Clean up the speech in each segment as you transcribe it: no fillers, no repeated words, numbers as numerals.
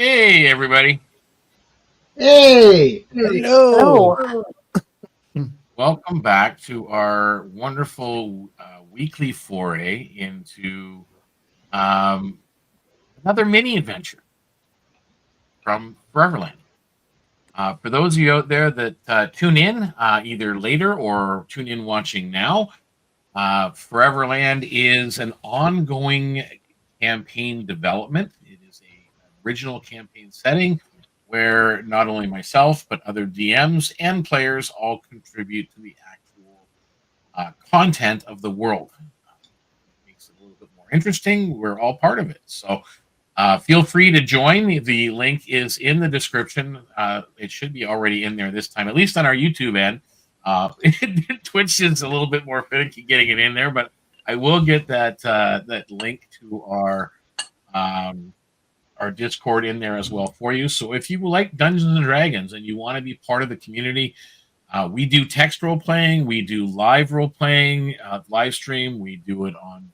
Hey, everybody. Hey! Hello. Hello. Welcome back to our wonderful weekly foray into um, another mini adventure from Foreverland. For those of you out there that tune in either later or tune in watching now, Foreverland is an ongoing campaign development. It is a original campaign setting where not only myself but other DMs and players all contribute to the actual content of the world. Makes it a little bit more interesting. We're all part of it, so feel free to join. The link is in the description. It should be already in there this time, at least on our YouTube end. Twitch is a little bit more finicky getting it in there, but I will get that link to our Discord in there as well for you. So if you like Dungeons and Dragons and you want to be part of the community, we do text role playing, we do live role playing, live stream, we do it on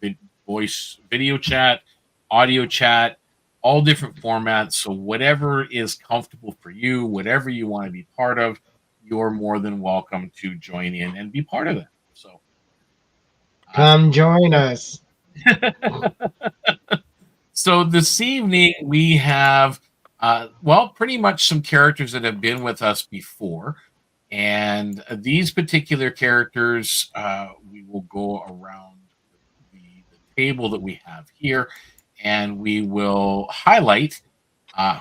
voice, video chat, audio chat, all different formats. So whatever is comfortable for you, whatever you want to be part of, you're more than welcome to join in and be part of it. So Come join us. So this evening we have, pretty much some characters that have been with us before. And these particular characters, we will go around the table that we have here, and we will highlight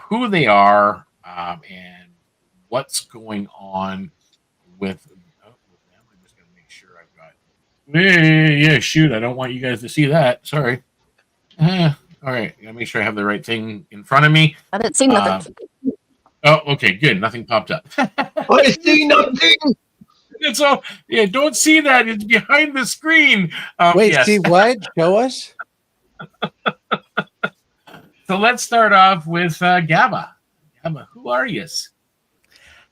who they are and what's going on with. Oh, I'm just going to make sure I've got. Yeah, shoot! I don't want you guys to see that. Sorry. All right, gotta make sure I have the right thing in front of me. I didn't see nothing. Oh, okay, good. Nothing popped up. I see nothing! It's all, yeah, don't see that. It's behind the screen. Wait, yes. see what? Show us. So let's start off with Gabba. Gabba, who are you?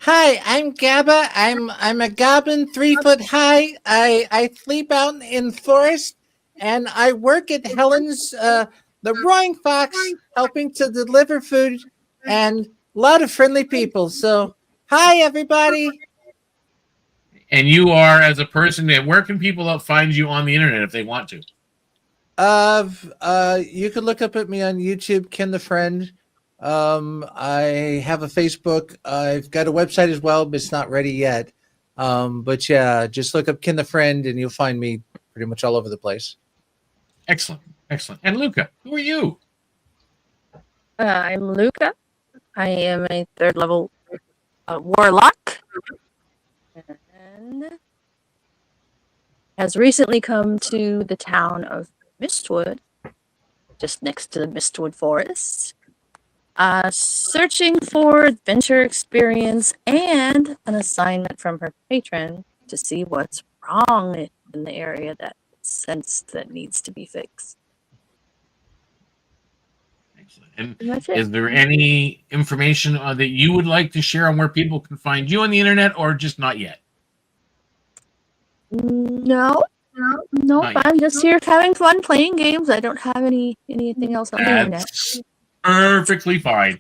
Hi, I'm Gabba. I'm a goblin, 3 foot high. I sleep out in forest, and I work at Helen's, the Roaring Fox, helping to deliver food, and a lot of friendly people. So, hi everybody. And you are, as a person, where can people find you on the internet if they want to? You can look up at me on YouTube, Ken the Friend. I have a Facebook. I've got a website as well, but it's not ready yet. But yeah, just look up Ken the Friend, and you'll find me pretty much all over the place. Excellent, excellent. And Luca, who are you? I'm Luca. I am a 3rd level warlock, and has recently come to the town of Mistwood, just next to the Mistwood Forest, searching for adventure experience and an assignment from her patron to see what's wrong in the area that sensed that needs to be fixed. Excellent. And That's it. is there any information that you would like to share on where people can find you on the internet, or just not yet? No, I'm just here having fun playing games. I don't have anything else on the internet. That's perfectly fine.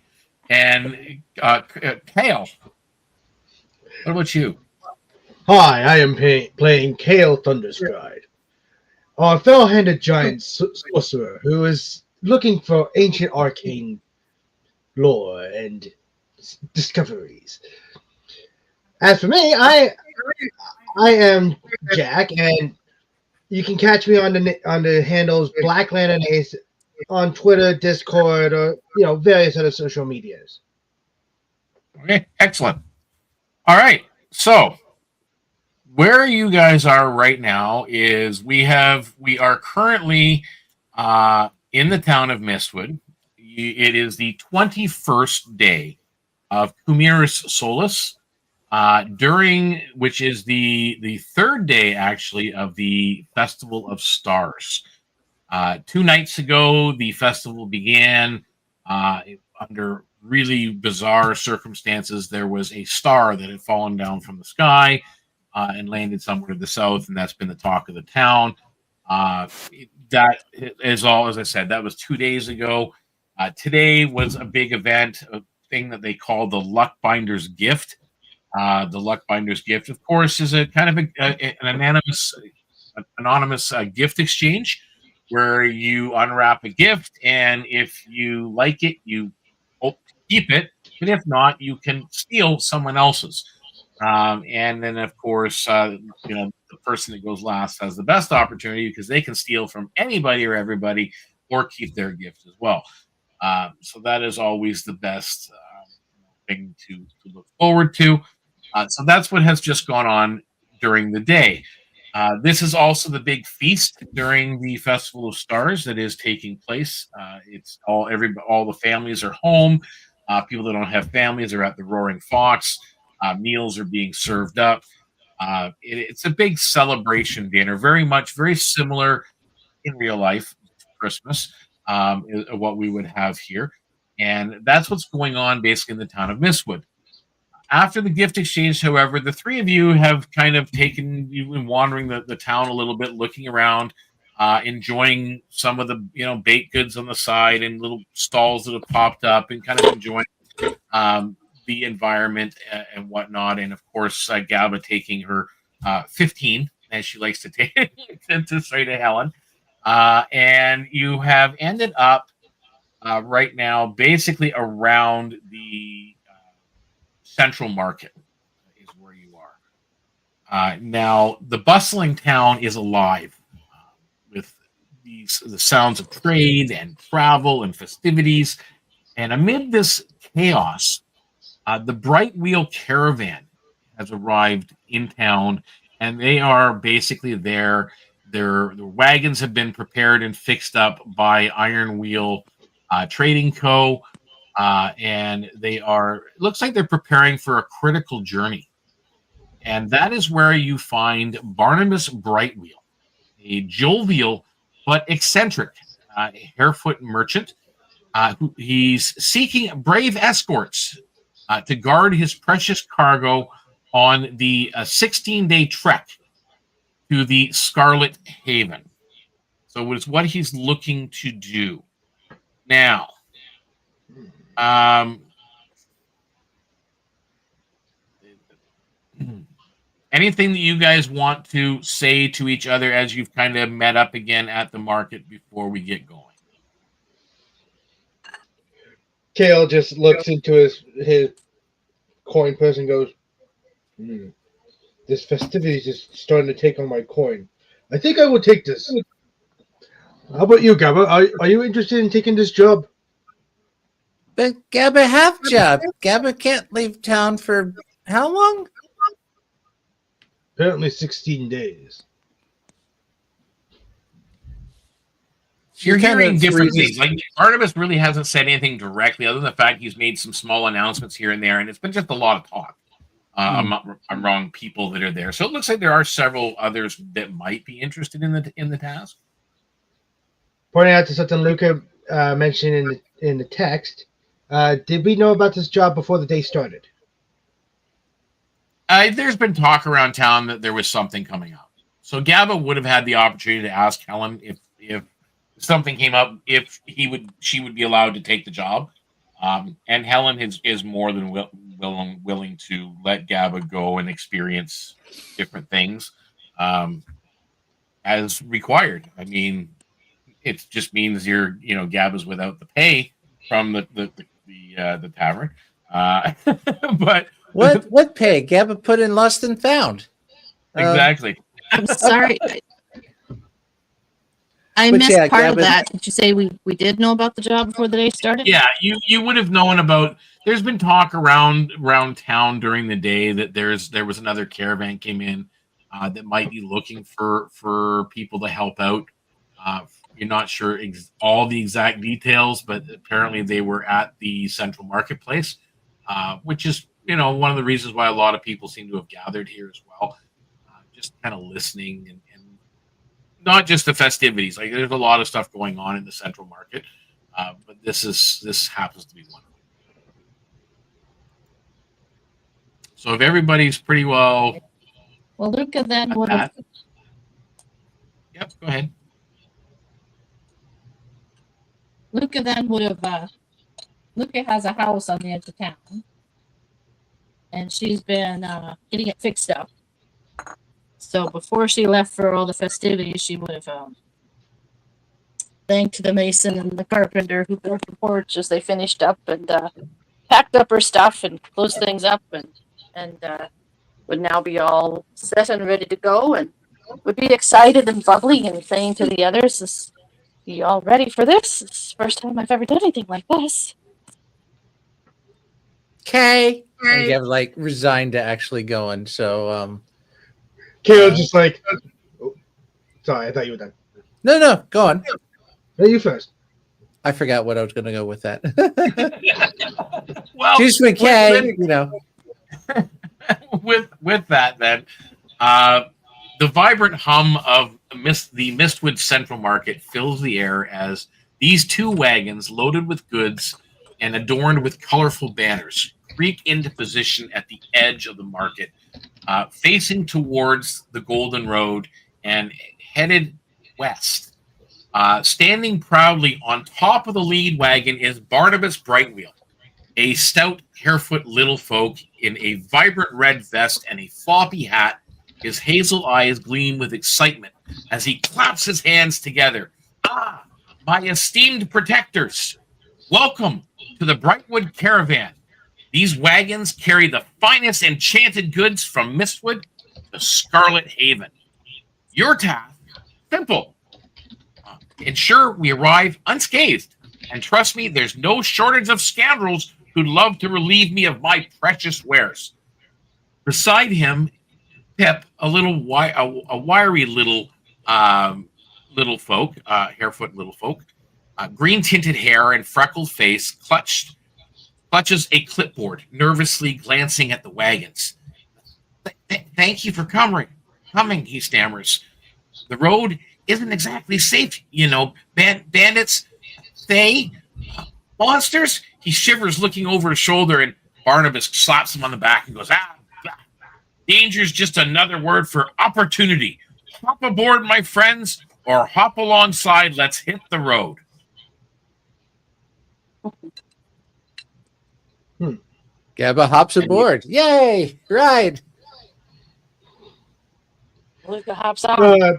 And Kale, what about you? Hi, I am playing Kale Thunderstride, a fell-handed giant sorcerer who is looking for ancient arcane lore and discoveries. As for me, I am Jack, and you can catch me on the handles Black Lantern Ace on Twitter, Discord, or various other social medias. Okay, excellent. All right, so where you guys are right now is we are currently in the town of Mistwood. It is the 21st day of Kumiris Solus, during which is the 3rd day actually of the Festival of Stars. 2 nights ago, the festival began under really bizarre circumstances. There was a star that had fallen down from the sky and landed somewhere to the south, and that's been the talk of the town. That is all, as I said, that was 2 days ago. Today was a big event, a thing that they call the Luck Binder's Gift. The Luck Binder's Gift, of course, is a kind of an anonymous gift exchange where you unwrap a gift, and if you like it, you hope to keep it. But if not, you can steal someone else's. And then, of course, the person that goes last has the best opportunity because they can steal from anybody or everybody or keep their gift as well. So that is always the best thing to look forward to. So that's what has just gone on during the day. This is also the big feast during the Festival of Stars that is taking place. It's all the families are home. People that don't have families are at the Roaring Fox. Meals are being served up. It's a big celebration dinner, very similar in real life to Christmas, what we would have here. And that's what's going on basically in the town of Mistwood. After the gift exchange, however, the three of you have kind of you've been wandering the town a little bit, looking around, enjoying some of the baked goods on the side and little stalls that have popped up, and kind of enjoying the environment and whatnot. And of course, Gaba taking her 15, as she likes to take to say to Helen. And you have ended up right now basically around the Central Market is where you are. Now, the bustling town is alive with the sounds of trade and travel and festivities. And amid this chaos, the Bright Wheel Caravan has arrived in town, and they are basically there. Their wagons have been prepared and fixed up by Iron Wheel Trading Co. And it looks like they're preparing for a critical journey. And that is where you find Barnabas Brightwheel, a jovial but eccentric harefoot merchant. He's seeking brave escorts to guard his precious cargo on the 16-day trek to the Scarlet Haven. So it's what he's looking to do. Now, anything that you guys want to say to each other as you've kind of met up again at the market before we get going? Kale just looks into his coin purse and goes, this festivity is just starting to take on my coin. I think I will take this. How about you, Gabba? Are you interested in taking this job? But Gabba have job. Gabba can't leave town for how long? Apparently 16 days. You're hearing different things. Like Barnabas really hasn't said anything directly, other than the fact he's made some small announcements here and there, and it's been just a lot of talk among people that are there. So it looks like there are several others that might be interested in the task. Pointing out to something Luca mentioned in the text, did we know about this job before the day started? There's been talk around town that there was something coming up. So Gaba would have had the opportunity to ask Helen if something came up, if she would be allowed to take the job. And Helen is more than willing to let Gaba go and experience different things as required. I mean, it just means Gaba's without the pay from the tavern. But what pay? Gabba put in Lost and Found. Exactly. I'm sorry. I missed part of that. Did you say we did know about the job before the day started? Yeah, you would have known about. There's been talk around town during the day that there was another caravan came in that might be looking for people to help out. You're not sure all the exact details, but apparently they were at the central marketplace, which is one of the reasons why a lot of people seem to have gathered here as well, just kind of listening and not just the festivities. Like there's a lot of stuff going on in the central market, but this happens to be one of them. So if everybody's pretty well, Luca then would have. Yep, go ahead. Luca then would have. Luca has a house on the edge of town, and she's been getting it fixed up. So before she left for all the festivities, she would have thanked the mason and the carpenter who built the porch as they finished up, and packed up her stuff and closed things up, and would now be all set and ready to go, and would be excited and bubbly and saying to the others, "You all ready for this? It's the first time I've ever done anything like this." Okay. And Gab like resigned to actually going. So Kale just like, oh, sorry, I thought you were done. no, go on. No, you first. I forgot what I was going to go with that. Well, Juice McKay, you know. with that, then, the vibrant hum of the Mistwood Central Market fills the air as these two wagons, loaded with goods and adorned with colorful banners, creak into position at the edge of the market, facing towards the Golden Road and headed west. Standing proudly on top of the lead wagon is Barnabas Brightwheel, a stout, harefoot little folk in a vibrant red vest and a floppy hat. His hazel eyes gleam with excitement as he claps his hands together. "Ah, my esteemed protectors, welcome to the Brightwood Caravan. These wagons carry the finest enchanted goods from Mistwood to Scarlet Haven. Your task, simple. Ensure we arrive unscathed. And trust me, there's no shortage of scoundrels who'd love to relieve me of my precious wares." Beside him, Pip, a wiry little folk, harefoot little folk, green tinted hair and freckled face, clutches a clipboard, nervously glancing at the wagons. Thank you for coming, he stammers. "The road isn't exactly safe, you know. Bandits, monsters." He shivers, looking over his shoulder, and Barnabas slaps him on the back and goes, "Danger's just another word for opportunity. Hop aboard, my friends, or hop alongside. Let's hit the road." Gabba hops aboard. Yay! Ride. Luca hops on.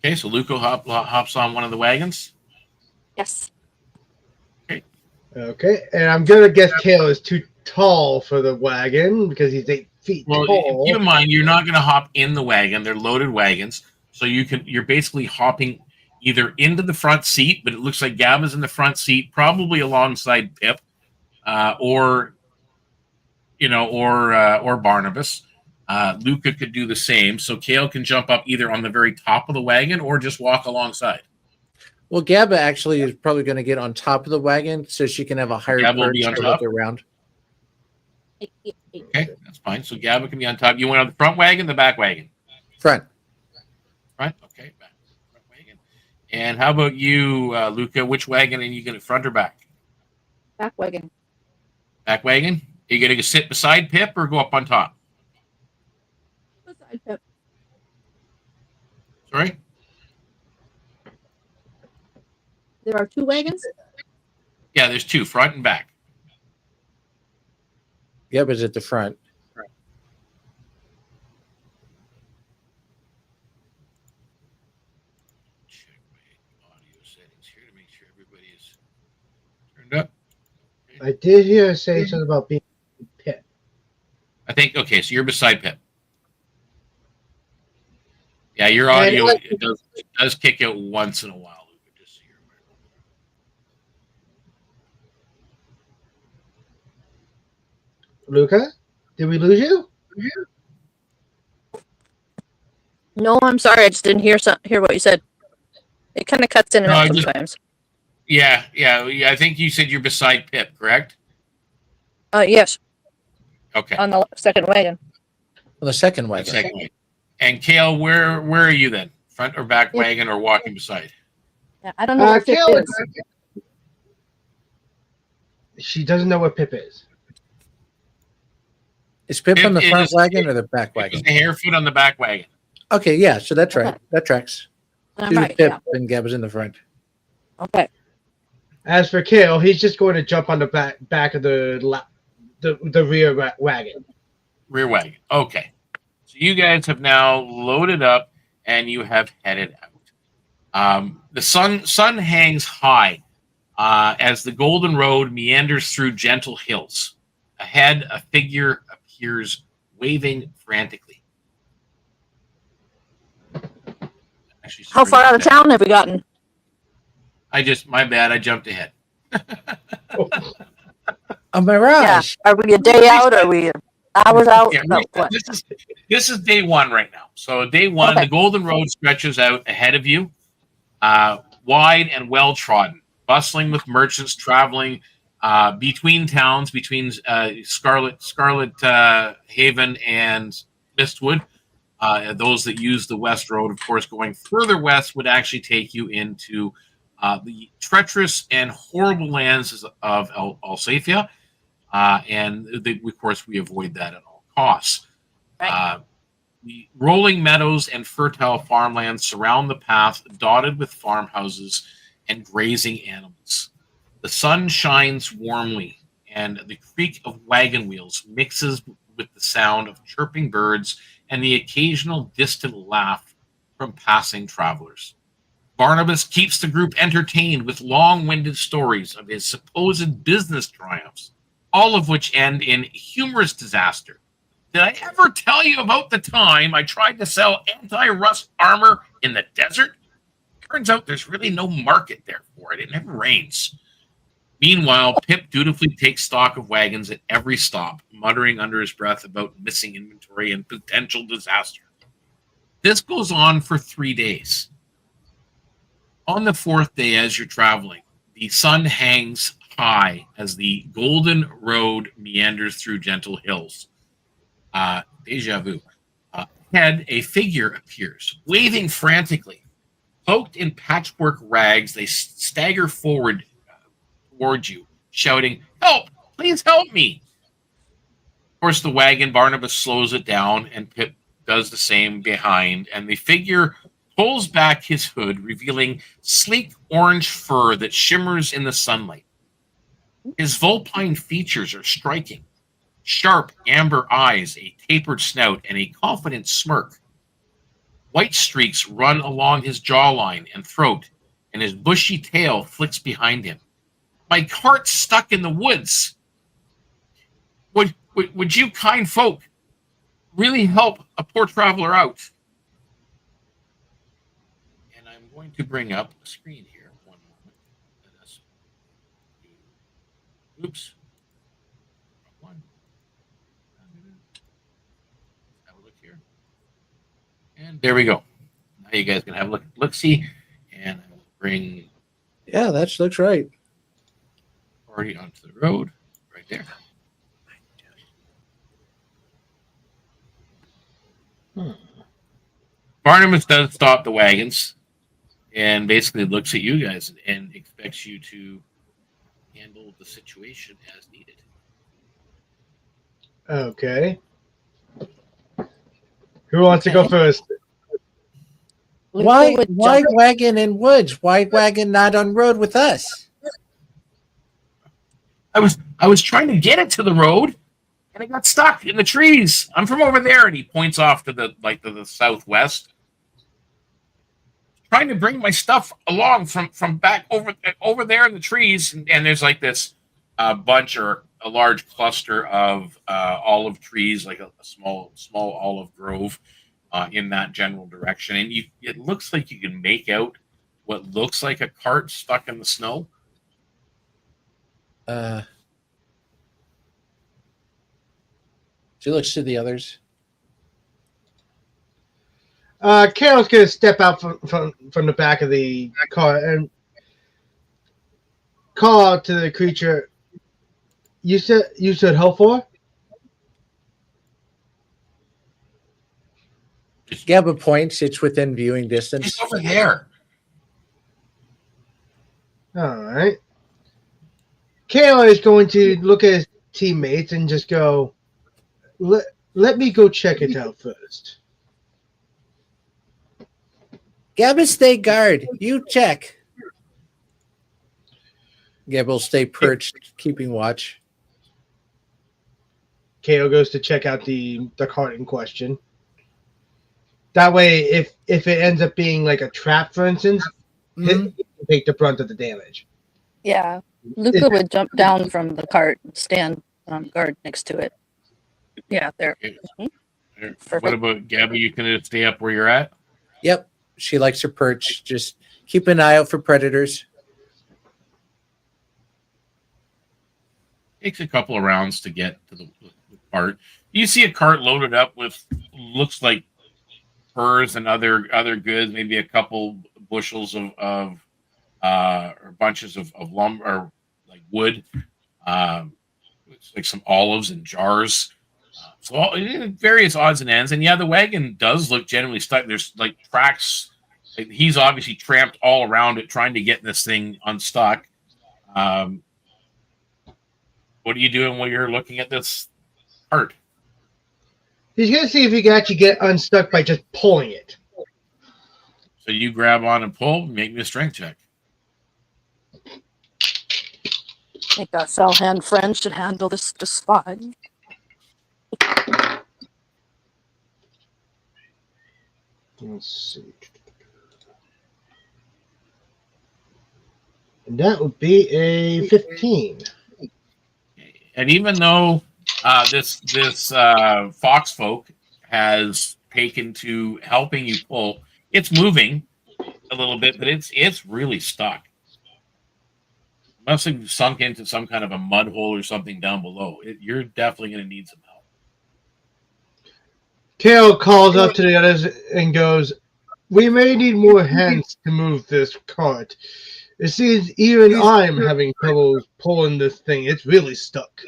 Okay, so Luco hops on one of the wagons. Yes. Okay, and I'm gonna guess Kale is too tall for the wagon because he's 8 feet Well, tall. keep in mind, you're not going to hop in the wagon. They're loaded wagons, so you're basically hopping either into the front seat, but it looks like Gabba's in the front seat, probably alongside Pip, or Barnabas. Luca could do the same, so Kale can jump up either on the very top of the wagon or just walk alongside. Well, Gabba actually is probably going to get on top of the wagon so she can have a higher Gabba will perch be on to top? look around. Okay, that's fine. So Gabba can be on top. You went on the front wagon, the back wagon? Front. Front, okay. Front wagon. And how about you, Luca? Which wagon are you going to, front or back? Back wagon. Back wagon? Are you going to sit beside Pip or go up on top? Beside Pip. Sorry? There are two wagons? Yeah, there's two, front and back. Gabba's at the front. Check my audio settings here to make sure everybody is turned up. I did hear her say something about being Pip. I think, okay, so you're beside Pip. Yeah, your audio it does kick out once in a while, Luca, just so you're aware. Luca, did we lose you? No, I'm sorry. I just didn't hear what you said. It kind of cuts in and No, out sometimes. Yeah. I think you said you're beside Pip, correct? Yes, Okay. on the second wagon. On the second wagon. Second wagon. And Kale, where are you then? Front or back Yeah. wagon or walking beside? Yeah, I don't know where Pip Kale is. She doesn't know where Pip is. Is Pip Pip on the front is- wagon or the back Pip is wagon? the harefoot on the back wagon. Okay, yeah, so that tracks. All To the right, pip, yeah. and Gabba's in the front. Okay. As for Kale, he's just going to jump on the back of the rear wagon. Rear wagon. Okay. So you guys have now loaded up and you have headed out. The sun hangs high as the Golden Road meanders through gentle hills. Ahead, a figure appears waving frantically. Actually, How far out of that. town have we gotten? My bad. I jumped ahead. A mirage. Yeah. Are we a day out? Or are we hours out? Yeah, No, what? this is day one right now. So day one, Okay. the Golden Road stretches out ahead of you, wide and well trodden, bustling with merchants traveling between towns, between Scarlet Haven and Mistwood. Those that use the West Road, of course, going further west would actually take you into the treacherous and horrible lands of Alsacia. Of course, we avoid that at all costs. Right. The rolling meadows and fertile farmlands surround the path, dotted with farmhouses and grazing animals. The sun shines warmly, and the creak of wagon wheels mixes with the sound of chirping birds and the occasional distant laugh from passing travelers. Barnabas keeps the group entertained with long-winded stories of his supposed business triumphs, all of which end in humorous disaster. Did I ever tell you about the time I tried to sell anti-rust armor in the desert? Turns out there's really no market there for it. It never rains. Meanwhile, Pip dutifully takes stock of wagons at every stop, muttering under his breath about missing inventory and potential disaster. This goes on for 3 days. On the fourth day, as you're traveling, the sun hangs high as the Golden Road meanders through gentle hills. Deja vu. Ahead, a figure appears, waving frantically. Cloaked in patchwork rags, they stagger forward towards you, shouting, "Help! Please help me!" Of course, the wagon, Barnabas slows it down, and Pip does the same behind, and the figure pulls back his hood, revealing sleek orange fur that shimmers in the sunlight. His vulpine features are striking. Sharp amber eyes, a tapered snout, and a confident smirk. White streaks run along his jawline and throat, and his bushy tail flicks behind him. "My cart's stuck in the woods. Would you kind folk really help a poor traveler out?" And I'm going to bring up a screen here. One moment. Let us do. Oops. One. Have a look here. And there we go. Now you guys can have a look see, and I will bring Yeah, that looks right. party onto the road right there. Barnabas does stop the wagons and basically looks at you guys and expects you to handle the situation as needed. Okay. Who wants to go first? Why wagon in woods? Why wagon not on road with us? I was trying to get it to the road, and it got stuck in the trees. I'm from over there, and he points off to the southwest. Trying to bring my stuff along from back over there in the trees, and there's like this bunch or a large cluster of olive trees, like a small olive grove in that general direction, and it looks like you can make out what looks like a cart stuck in the snow. She looks to the others. Carol's going to step out from the back of the car and call out to the creature. You said help for? Gabba points. It's within viewing distance. It's over there. All right. Carol is going to look at his teammates and just go, let me go check it out first. Gabba, stay guard. You check. Gabba will stay perched, keeping watch. Kale goes to check out the cart in question. That way, if it ends up being like a trap, for instance, he can take the brunt of the damage. Yeah. Luca would jump down from the cart and stand on guard next to it. Yeah, there. What Perfect. about Gabby? You can stay up where you're at? Yep. She likes her perch. Just keep an eye out for predators. Takes a couple of rounds to get to the cart. You see a cart loaded up with looks like furs and other goods, maybe a couple bushels of or bunches of lumber or like wood, it's like some olives and jars. So various odds and ends. And yeah, the wagon does look generally stuck. There's like tracks. He's obviously tramped all around it trying to get this thing unstuck. What are you doing while you're looking at this cart? He's gonna see if he can actually get unstuck by just pulling it. So you grab on and pull. Make me a strength check. I think our fell hand friend should handle this just fine. Let's see. And that would be a 15. And even though this fox folk has taken to helping you pull, it's moving a little bit, but it's really stuck. Must have sunk into some kind of a mud hole or something down below. You're definitely going to need some help. Kale calls up to the others and goes, "We may need more hands to move this cart. It seems even I'm having trouble pulling this thing. It's really stuck."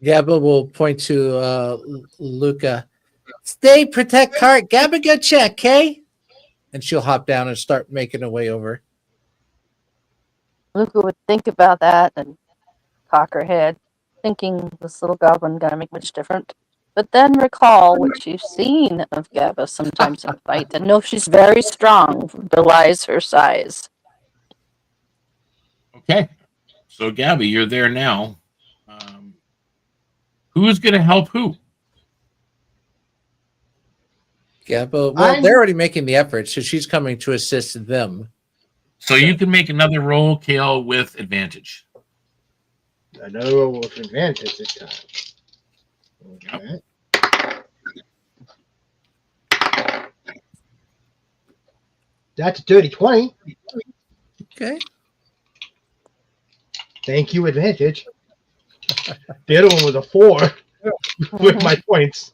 Gabba will point to Luca. Stay, protect cart. Gabba, go check, okay? And she'll hop down and start making her way over. Luca would think about that and cock her head, thinking this little goblin gonna make much different. But then recall what you've seen of Gabba sometimes in a fight and know she's very strong, belies her size. Okay. So, Gabby, you're there now. Who's going to help who? Gabba, well, they're already making the effort, so she's coming to assist them. So you can make another roll, Kale, with advantage. Another roll with advantage this time. Okay. That's a dirty 20. Okay. Thank you, advantage. The other one was a 4 with my points.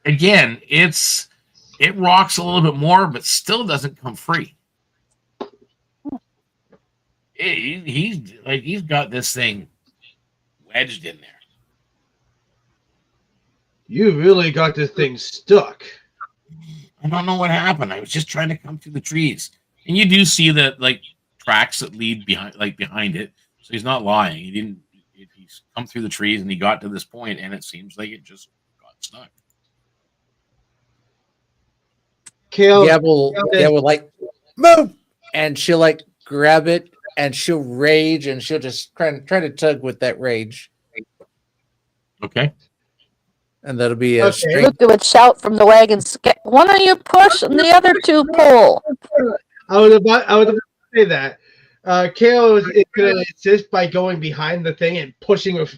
Again, it rocks a little bit more, but still doesn't come free. He's got this thing wedged in there. You really got this thing stuck. I don't know what happened. I was just trying to come through the trees, and you do see the tracks that lead behind it. So he's not lying. He's come through the trees and he got to this point, and it seems like it just got stuck. Kale, Gabba like move, and she'll like grab it, and she'll rage, and she'll just try to tug with that rage. Okay. And that'll be a strength. Luca would shout from the wagons, "Get one of you push and the other two pull." I was about to say that. Kale is going to assist by going behind the thing and pushing with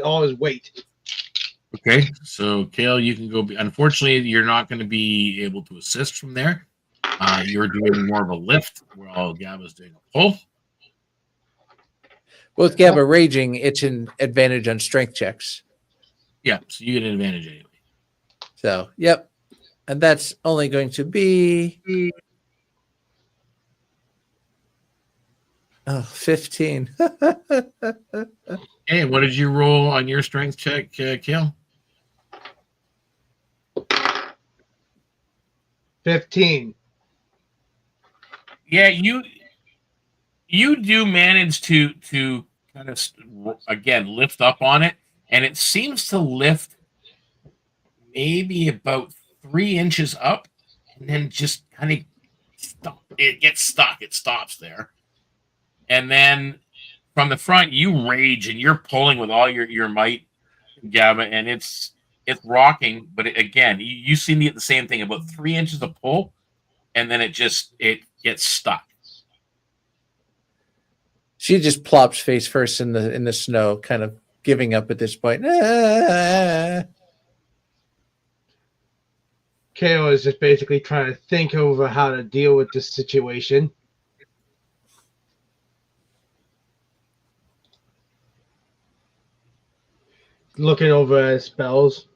all his weight. Okay. So, Kale, you can go. Unfortunately, you're not going to be able to assist from there. You're doing more of a lift while Gabba's doing a pull. With Gabba raging, it's an advantage on strength checks. Yeah, so you get an advantage anyway. So, yep. And that's only going to be 15. Hey, what did you roll on your strength check, Kale? 15. Yeah, you do manage to kind of again lift up on it, and it seems to lift maybe about 3 inches up, and then just kind of stop. It gets stuck. It stops there, and then from the front, you rage and you're pulling with all your might, Gabba, and it's rocking. But again, you see me at the same thing, about 3 inches of pull, and then it gets stuck. She just plops face first in the snow, kind of giving up at this point. Ah. Kale is just basically trying to think over how to deal with this situation. Looking over his spells.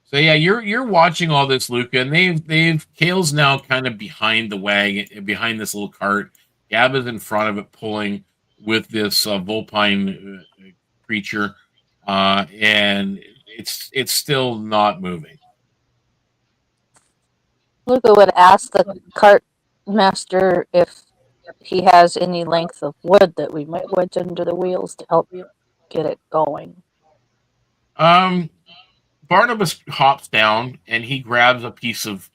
So yeah, you're watching all this, Luca, and they've Kale's now kind of behind the wagon, behind this little cart. Gabba's in front of it, pulling with this vulpine creature, and it's still not moving. Luca would ask the cart master if he has any length of wood that we might wedge under the wheels to help get it going. Barnabas hops down and he grabs a piece of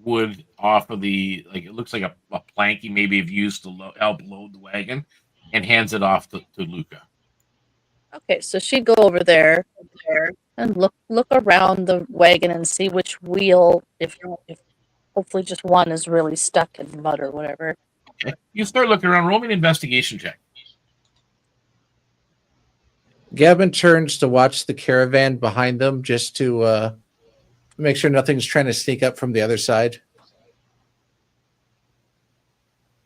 wood off of it looks like a plank he maybe have used to help load the wagon, and hands it off to Luca. Okay, so she'd go over there and look around the wagon and see which wheel, if hopefully just one is really stuck in mud or whatever. Okay. You start looking around. Roll me an investigation check. Gavin turns to watch the caravan behind them just to make sure nothing's trying to sneak up from the other side.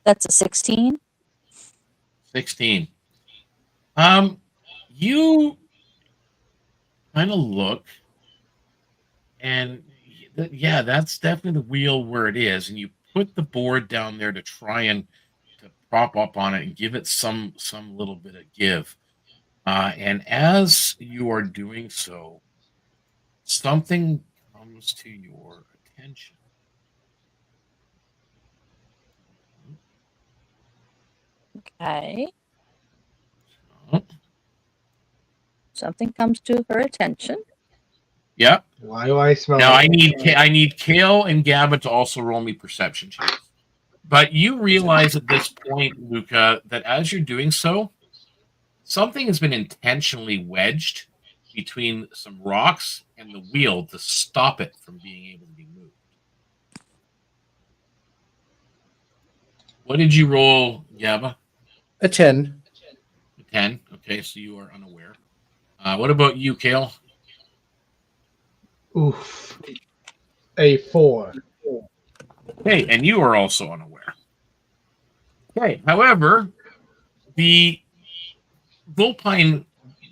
That's a 16. 16. You kind of look, and yeah, that's definitely the wheel where it is, and you put the board down there to try and to prop up on it and give it some little bit of give. And as you are doing so, something comes to your attention. Okay. So, Something comes to her attention. yep. Why do I smell? Now like I need Kale and Gabba to also roll me perception checks. But you realize at this point, Luca, that as you're doing so, something has been intentionally wedged between some rocks and the wheel to stop it from being able to be moved. What did you roll, Gabba? A 10. A 10. Okay, so you are unaware. What about you, Kale? Oof. A 4. Okay, and you are also unaware. Okay, however, the vulpine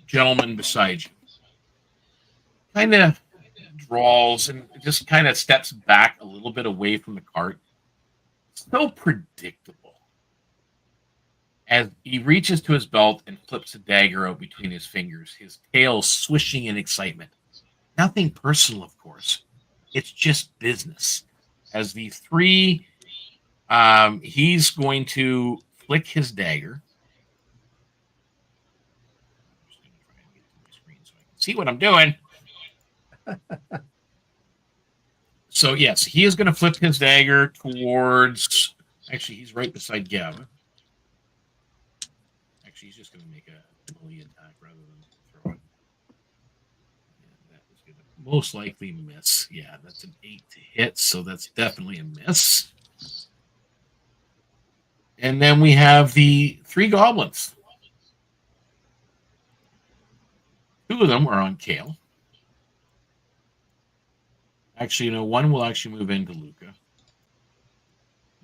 gentleman beside you kind of drawls and just kind of steps back a little bit away from the cart. So predictable. As he reaches to his belt and flips a dagger out between his fingers, his tail swishing in excitement. Nothing personal, of course. It's just business. As the three, he's going to flick his dagger. I'm just going to try and get to my screen so I can see what I'm doing. So, yes, he is going to flip his dagger towards... Actually, he's right beside Gavin. Actually, he's just going to make a melee attack rather than throw it. And that is going to most likely miss. Yeah, that's an 8 to hit, so that's definitely a miss. And then we have the 3 goblins. 2 of them are on Kale. Actually, one will actually move into Luca.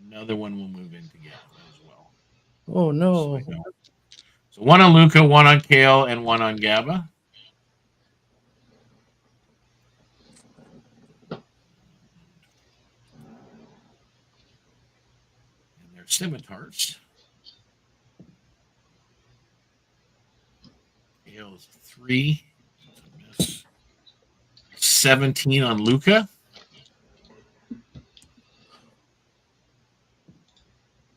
Another one will move into Gavin as well. Oh, no. So 1 on Luca, 1 on Kale, and 1 on Gabba. And their scimitars. Kale is 3. That's a miss. 17 on Luca.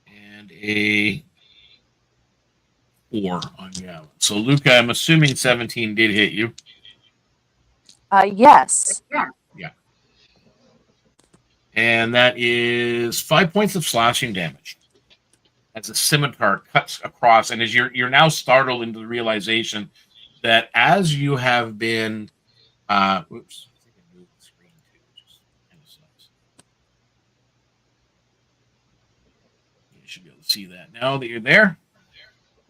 And a 4 on Gavin. So, Luca, I'm assuming 17 did hit you. Yes. And that is 5 points of slashing damage. As a scimitar cuts across, and as you're now startled into the realization that as you have been, oops, I think I moved the screen too, which is kind of sucks. You should be able to see that now that you're there.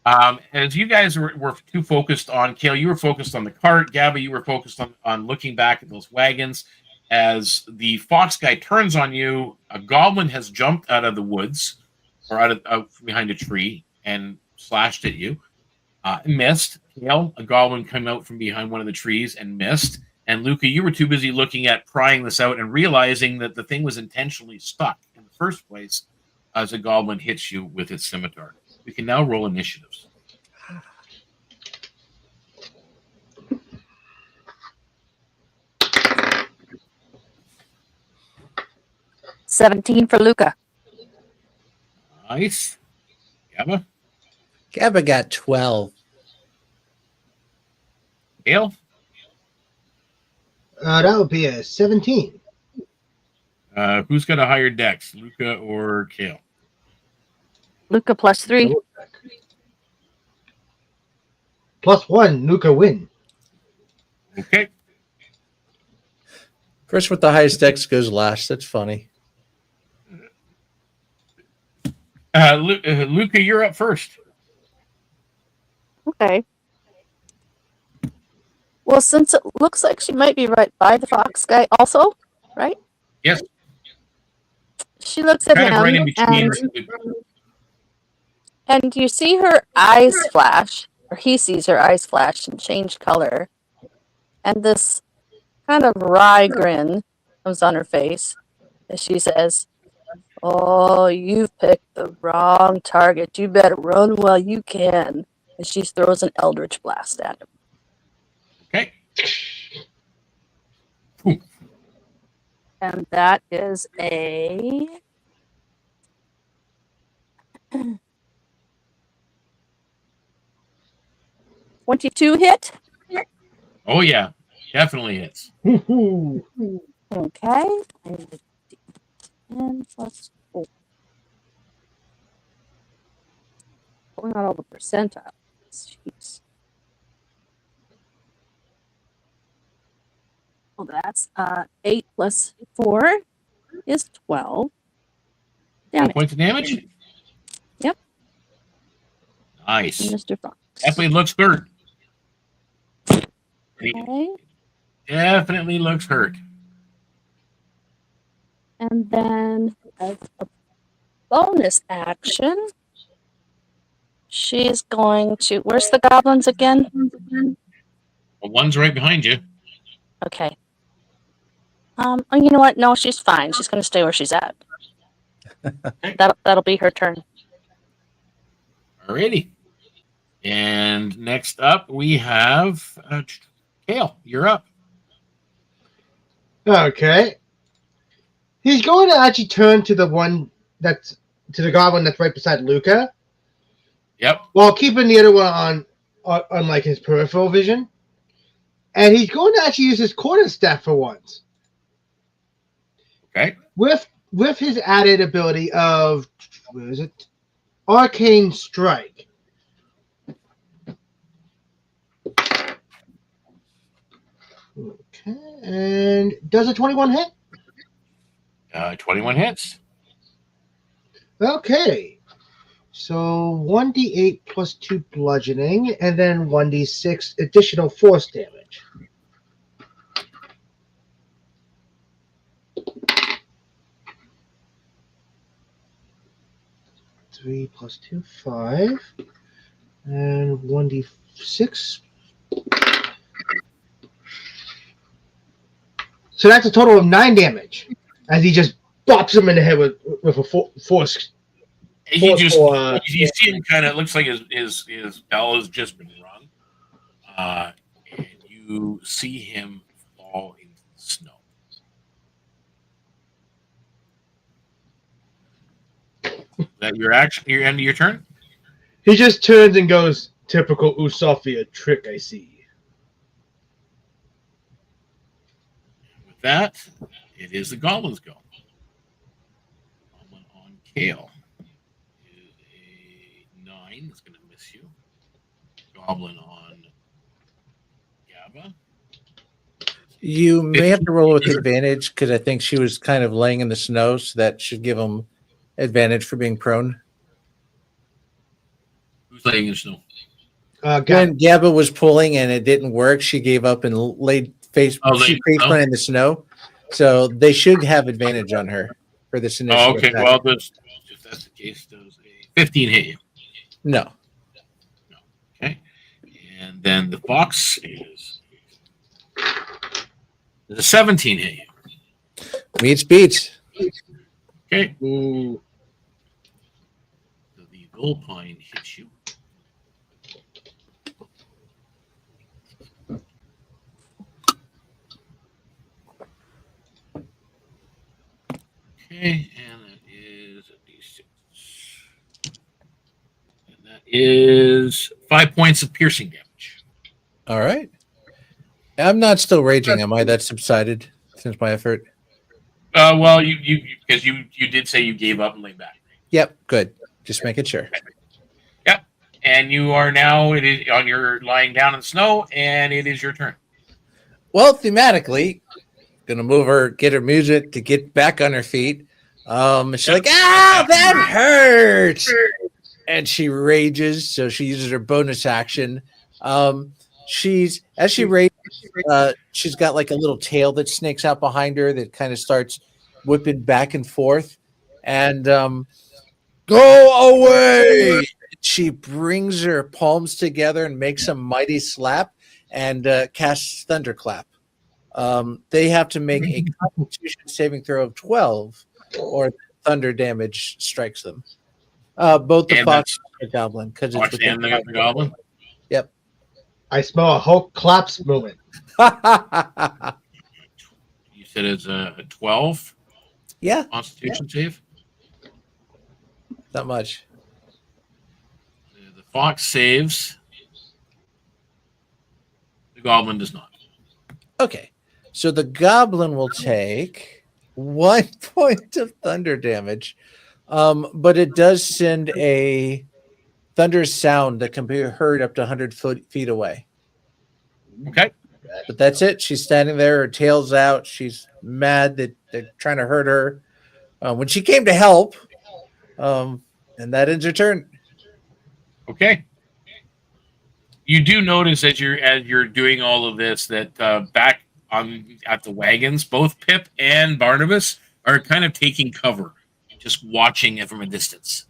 As you guys were too focused on Kale, you were focused on the cart. Gabba, you were focused on looking back at those wagons. As the fox guy turns on you, a goblin has jumped out of the woods or out behind a tree and slashed at you. Missed. Kale, a goblin came out from behind one of the trees and missed. And Luca, you were too busy looking at prying this out and realizing that the thing was intentionally stuck in the first place as a goblin hits you with its scimitar. We can now roll initiatives. $17 for Luca. Nice. Gabba? Gabba got 12. Kale? That would be a 17. Who's got a higher dex, Luca or Kale? Luca +3. +1, Luca win. Okay. First with the highest dex goes last. That's funny. Luca, you're up first. Okay. Well, since it looks like she might be right by the fox guy also, right? Yes. She looks at Kind of him right in between. and you see her eyes flash, or he sees her eyes flash and change color. And this kind of wry grin comes on her face as she says, "Oh, you've picked the wrong target. You better run while you can." And she throws an eldritch blast at him. Okay. Ooh. And that is a 22 hit. Oh, yeah. Definitely hits. Okay. And 10 plus 4. Pulling out all the percentiles. Jeez. Well, that's 8 plus 4 is 12. 12 points of damage? Yep. Nice. Mr. Fox. Definitely looks hurt. Okay. Definitely looks hurt. And then as a bonus action, she's going to. Where's the goblins again? Well, one's right behind you. Okay. Oh, you know what? No, she's fine. She's going to stay where she's at. That'll be her turn. Alrighty. And next up, we have Kale. You're up. Okay. He's going to actually turn to the goblin that's right beside Luca. Yep. While keeping the other one on like his peripheral vision. And he's going to actually use his quarterstaff for once. Okay. With his added ability of Arcane Strike. Okay, and does a 21 hit? 21 hits. Okay. So 1d8 plus 2 bludgeoning, and then 1d6 additional force damage. Three plus 2, 5. And 1d6. So that's a total of 9 damage. As he just bops him in the head with a force. You see him kind of, looks like his bell has just been rung. And you see him fall into the snow. Is that your action? Your end of your turn? He just turns and goes, typical Usofia trick, I see. With that, it is the goblin's go. Kale is a 9. That's going to miss you. Goblin on Gaba. You may have to roll with advantage because I think she was kind of laying in the snow, so that should give him advantage for being prone. Who's laying in snow? When Gaba was pulling and it didn't work, she gave up and laid face. She face planted in the snow, so they should have advantage on her for this initial. Oh, okay. Attack. Well, if that's the case, does a 15 hit you? No. Okay. And then the fox is a 17 hit you. Meets beats. Okay. Ooh. So the Vulpine hits you. Okay, and that is a d6. And that is 5 points of piercing damage. All right. I'm not still raging, am I? That subsided since my effort. Well, you because you did say you gave up and laid back. Yep, good. Just making sure. Yep, and you are now it is on your lying down in the snow, and it is your turn. Well, thematically, gonna move her, get her music to get back on her feet. She's like, that hurts, and she rages. So she uses her bonus action. She's got like a little tail that snakes out behind her that kind of starts whipping back and forth, and go away. She brings her palms together and makes a mighty slap and casts thunderclap. They have to make a Constitution saving throw of 12, or thunder damage strikes them. Both the fox and the goblin, because it's within the goblin. Yep. I smell a Hulk collapse moment. You said it's a 12. Yeah. Constitution save. Not much. The fox saves. The goblin does not. Okay. So the goblin will take 1 point of thunder damage, but it does send a thunderous sound that can be heard up to 100 feet away. Okay. But that's it. She's standing there, her tail's out. She's mad that they're trying to hurt her when she came to help. And that ends her turn. Okay. You do notice as you're doing all of this that back at the wagons, both Pip and Barnabas are kind of taking cover, just watching it from a distance.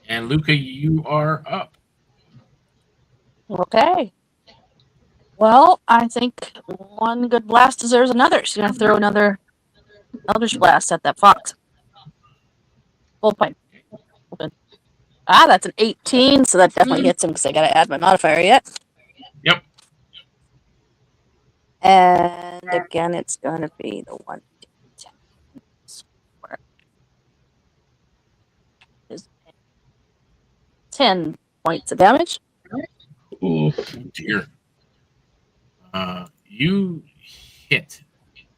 And Luca, you are up. Okay. Well, I think one good blast deserves another. She's gonna throw another Eldritch Blast at that fox. Full point. Open. That's an 18, so that definitely hits him because I gotta add my modifier yet. Yep. And again, it's gonna be the 1d10. Is 10 points of damage. Oof. Dear. You hit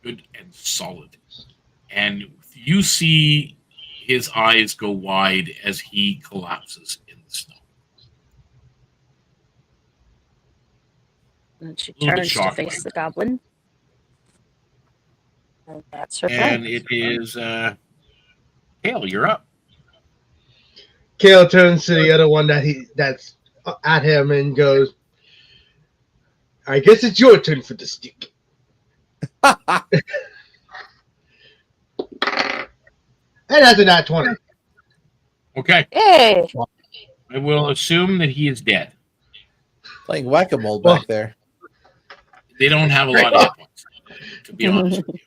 good and solid. And you see his eyes go wide as he collapses in the snow. And she turns to face the goblin. And that's her turn. And it is Kale, you're up. Kale turns to the other one that's at him and goes, I guess it's your turn for the stick. And that's a nat 20. Okay. Yay! I will assume that he is dead. Playing whack-a-mole back there. They don't have a lot of hit points, to be honest with you.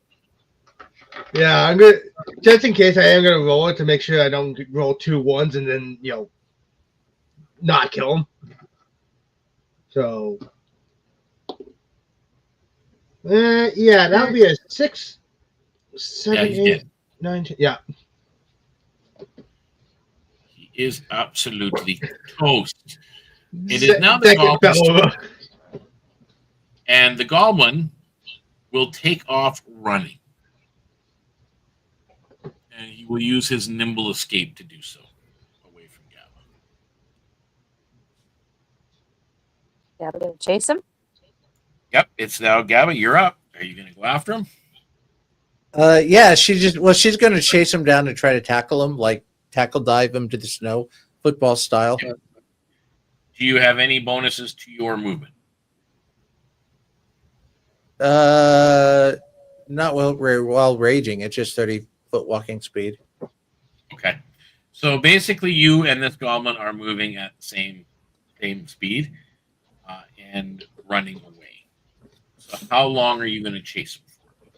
Yeah, I'm gonna just in case I am gonna roll it to make sure I don't roll 2 1s and then not kill him. So yeah, that would be a 6, 7, he's 8, dead. 9, 10. Yeah. He is absolutely toast. It is now the goblin's turn. And the goblin will take off running. and he will use his nimble escape to do so away from Gabba. Yeah, we're gonna chase him. Yep, it's now Gabba. You're up. Are you going to go after him? Yeah, she's going to chase him down and try to tackle him, like tackle dive him to the snow, football style. Yep. Do you have any bonuses to your movement? Not while raging. It's just 30-foot walking speed. Okay. So basically, you and this goblin are moving at the same speed and running away. So how long are you going to chase him for?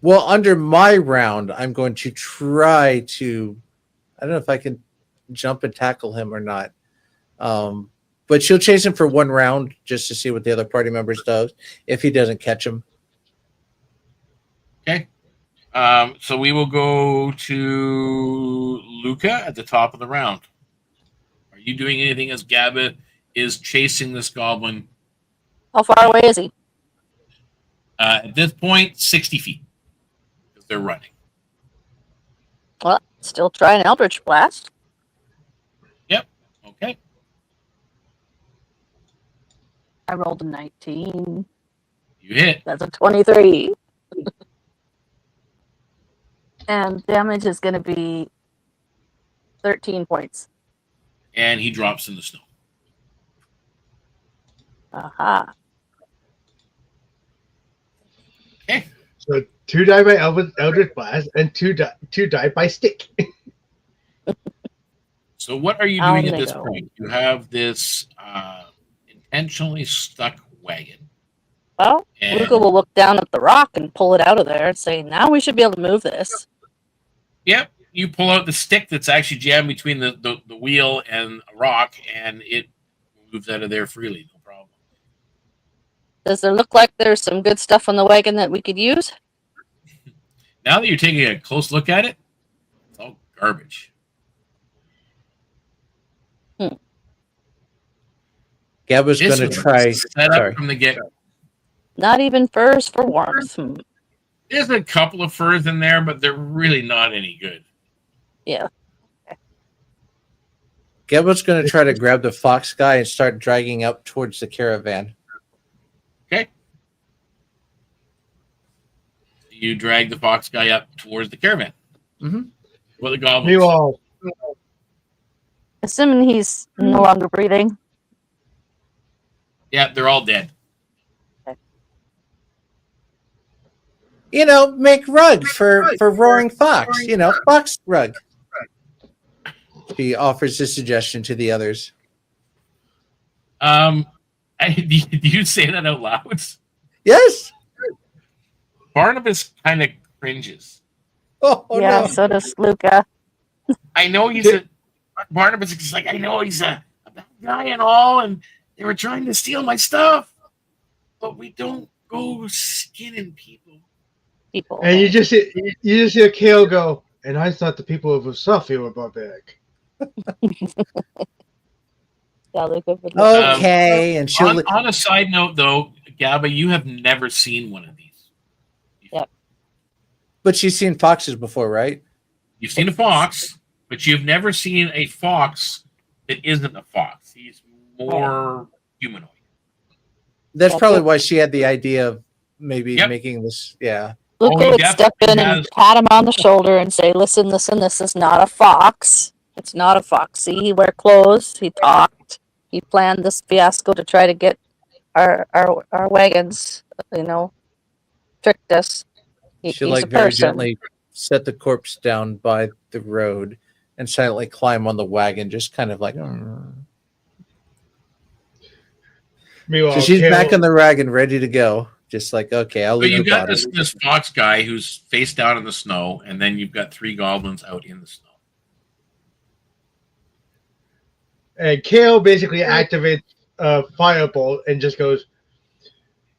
Well, under my round, I'm going to try to. I don't know if I can jump and tackle him or not. But she'll chase him for one round just to see what the other party members does if he doesn't catch him. Okay. So we will go to Luca at the top of the round. Are you doing anything as Gabba is chasing this goblin? How far away is he? At this point, 60 feet. Because they're running. Well, still try an Eldritch Blast. Yep. Okay. I rolled a 19. You hit. That's a 23. And damage is going to be 13 points. And he drops in the snow. Aha. Okay. So 2 die by Eldritch Blast and 2 die by stick. So what are you Down doing at they this go. point? You have this intentionally stuck wagon. Well, And Luca will look down at the rock and pull it out of there and say, now we should be able to move this. yep, you pull out the stick that's actually jammed between the wheel and a rock, and it moves out of there freely. No problem. Does there look like there's some good stuff on the wagon that we could use? Now that you're taking a close look at it, it's all garbage. Gabba's This going to was try. set up Sorry. from the get. Not even furs for warmth. There's a couple of furs in there, but they're really not any good. Yeah. Gabba's going to try to grab the fox guy and start dragging up towards the caravan. Okay. You drag the fox guy up towards the caravan. Mm-hmm. With the goblins. Meanwhile, Assuming he's no longer breathing. Yeah, they're all dead. You know, make rug for roaring fox. You know, fox rug. He offers this suggestion to the others. Do you say that out loud? Yes. Barnabas kind of cringes. Oh yeah, no. so does Luca. I know Barnabas is like, I know he's a bad guy and all, and they were trying to steal my stuff, but we don't go skinning people. and you just hear Kale go, and I thought the people of Usafi were barbaric. Yeah, Luca would look- Okay, and she'll. On a side note, though, Gabba, you have never seen one of these. But she's seen foxes before, right? You've seen a fox, but you've never seen a fox that isn't a fox. He's more humanoid. That's Yeah, probably so- why she had the idea of maybe Yep. making this. Yeah. Luca Oh, he would step in definitely and has- pat him on the shoulder and say, listen, this is not a fox. It's not a foxy. He wear clothes. He talked. He planned this fiasco to try to get our wagons, tricked us. She'll He's like a very person. gently set the corpse down by the road and silently climb on the wagon, just kind of like. Meanwhile, So she's Kale, back on the wagon, ready to go. Just like, okay, I'll So leave you've the got body. this fox guy who's face down in the snow, and then you've got 3 goblins out in the snow. and Kale basically activates a firebolt and just goes,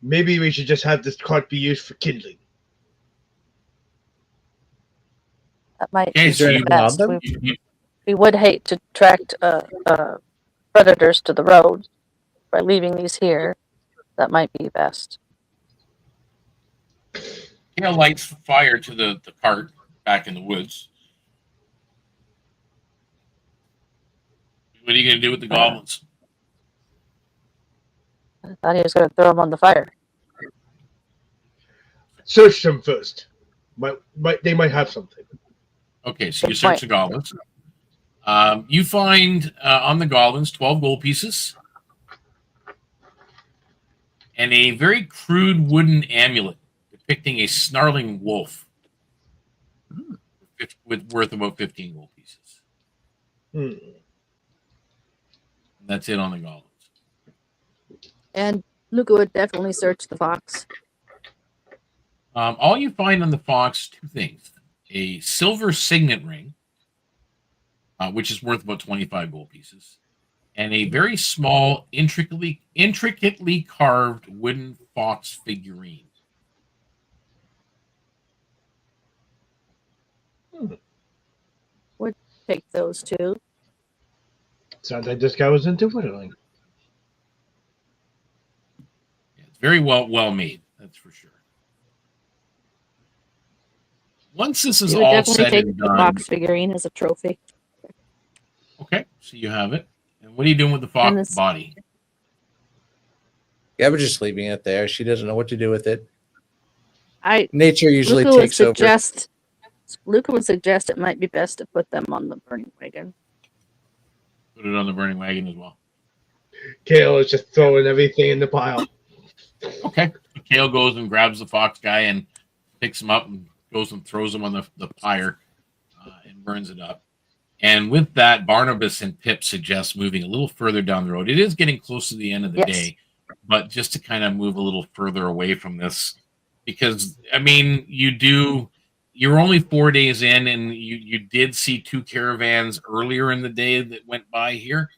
maybe we should just have this cart be used for kindling. That might Okay, be so the you best. rob them? We would hate to attract predators to the road by leaving these here. That might be best. Lights fire to the cart. back in the woods. What are you going to do with the goblins? I thought he was going to throw them on the fire. Search them first. They might have something. Okay, so you Good search point. the goblins. You find on the goblins 12 gold pieces and a very crude wooden amulet depicting a snarling wolf with worth about 15 gold pieces. Hmm. And that's it on the goblins. And Luca would definitely search the fox. All you find on the fox, two things: a silver signet ring, which is worth about 25 gold pieces, and a very small, intricately carved wooden fox figurine. Would take those two. Sounds like this guy was into whittling. Yeah, it's very well made, that's for sure. Once this is You would all definitely said take and the done, fox figurine as a trophy. okay, so you have it. And what are you doing with the And fox this- body? Yeah, we're just leaving it there. She doesn't know what to do with it. I Nature usually Luca would takes over. Luca would suggest it might be best to put them on the burning wagon. Put it on the burning wagon as well. Kale is just throwing everything in the pile. Okay. So Kale goes and grabs the fox guy and picks him up and goes and throws him on the pyre and burns it up. And with that, Barnabas and Pip suggest moving a little further down the road. It is getting close to the end of the Yes. day, but just to kind of move a little further away from this, because I mean, you're only 4 days in, and you did see two caravans earlier in the day that went by here,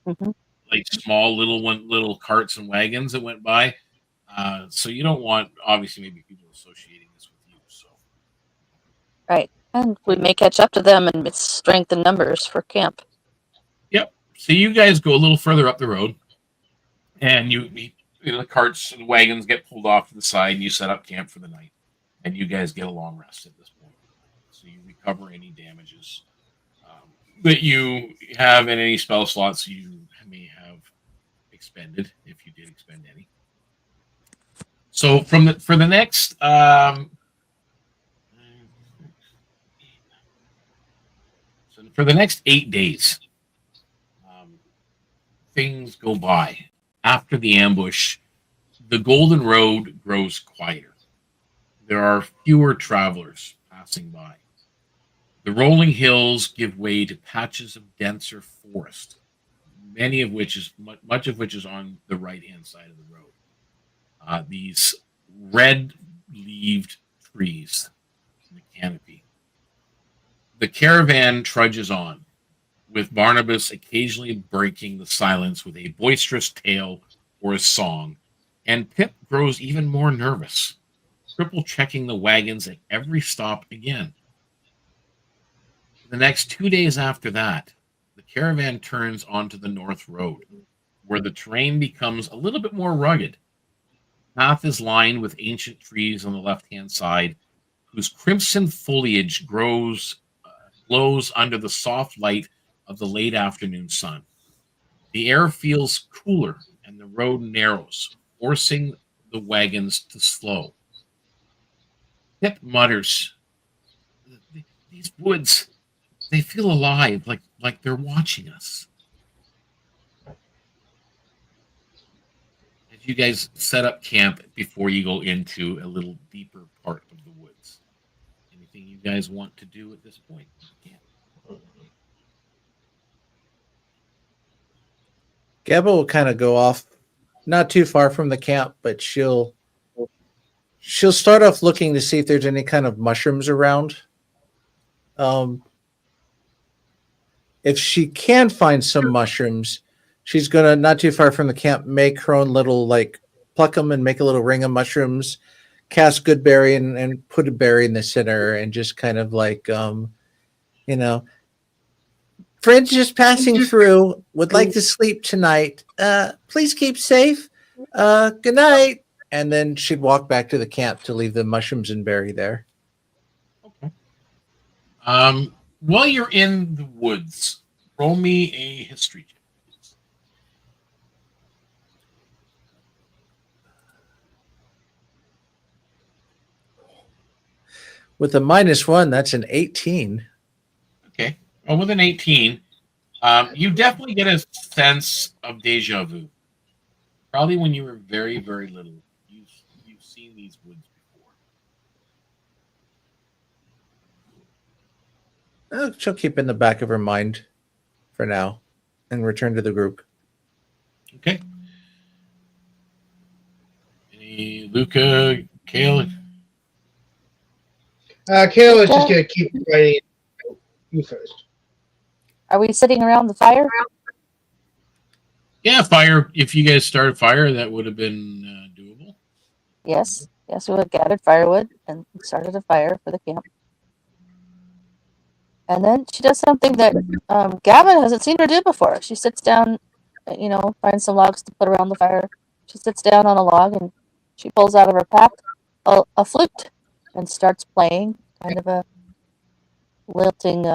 Mhm. like small little carts and wagons that went by. So you don't want, obviously, maybe people associating this with you. So Right. And we may catch up to them and with strength in numbers for camp. yep. So you guys go a little further up the road, and the carts and wagons get pulled off to the side, and you set up camp for the night, and you guys get a long rest at this point. So you recover any damages that you have in any spell slots you may have expended, if you did expend any. So for the next so for the next 8 days, things go by. After the ambush, the Golden Road grows quieter. There are fewer travelers passing by. The rolling hills give way to patches of denser forest, much of which is on the right-hand side of the road. These red-leaved trees in the canopy. The caravan trudges on, with Barnabas occasionally breaking the silence with a boisterous tale or a song, and Pip grows even more nervous, triple-checking the wagons at every stop again. The next 2 days after that, the caravan turns onto the North Road, where the terrain becomes a little bit more rugged. The path is lined with ancient trees on the left-hand side, whose crimson foliage glows under the soft light of the late afternoon sun. The air feels cooler, and the road narrows, forcing the wagons to slow. Pip mutters, "These woods, they feel alive, like they're watching us." As you guys set up camp before you go into a little deeper part of the woods, anything you guys want to do at this point? Yeah. Gabba will kind of go off not too far from the camp, but she'll start off looking to see if there's any kind of mushrooms around. If she can find some mushrooms, she's gonna, not too far from the camp, make her own little, like, pluck them and make a little ring of mushrooms, cast good berry and put a berry in the center, and just kind of like, friends just passing through, would like to sleep tonight. Please keep safe. Good night. And then she'd walk back to the camp to leave the mushrooms and berry there. Okay. While you're in the woods, roll me a history check. With a -1, that's an 18. Okay. Well, with an 18, you definitely get a sense of deja vu. Probably when you were very, very little, you've seen these woods before. She'll keep in the back of her mind for now and return to the group. Okay. Any Luca, Kale? Kale is just going to keep writing. You first. Are we sitting around the fire? Yeah, fire. If you guys started fire, that would have been doable. Yes. Yes, we had gathered firewood and started a fire for the camp. And then she does something that Gavin hasn't seen her do before. She sits down, finds some logs to put around the fire. She sits down on a log and she pulls out of her pack a flute and starts playing kind of a lilting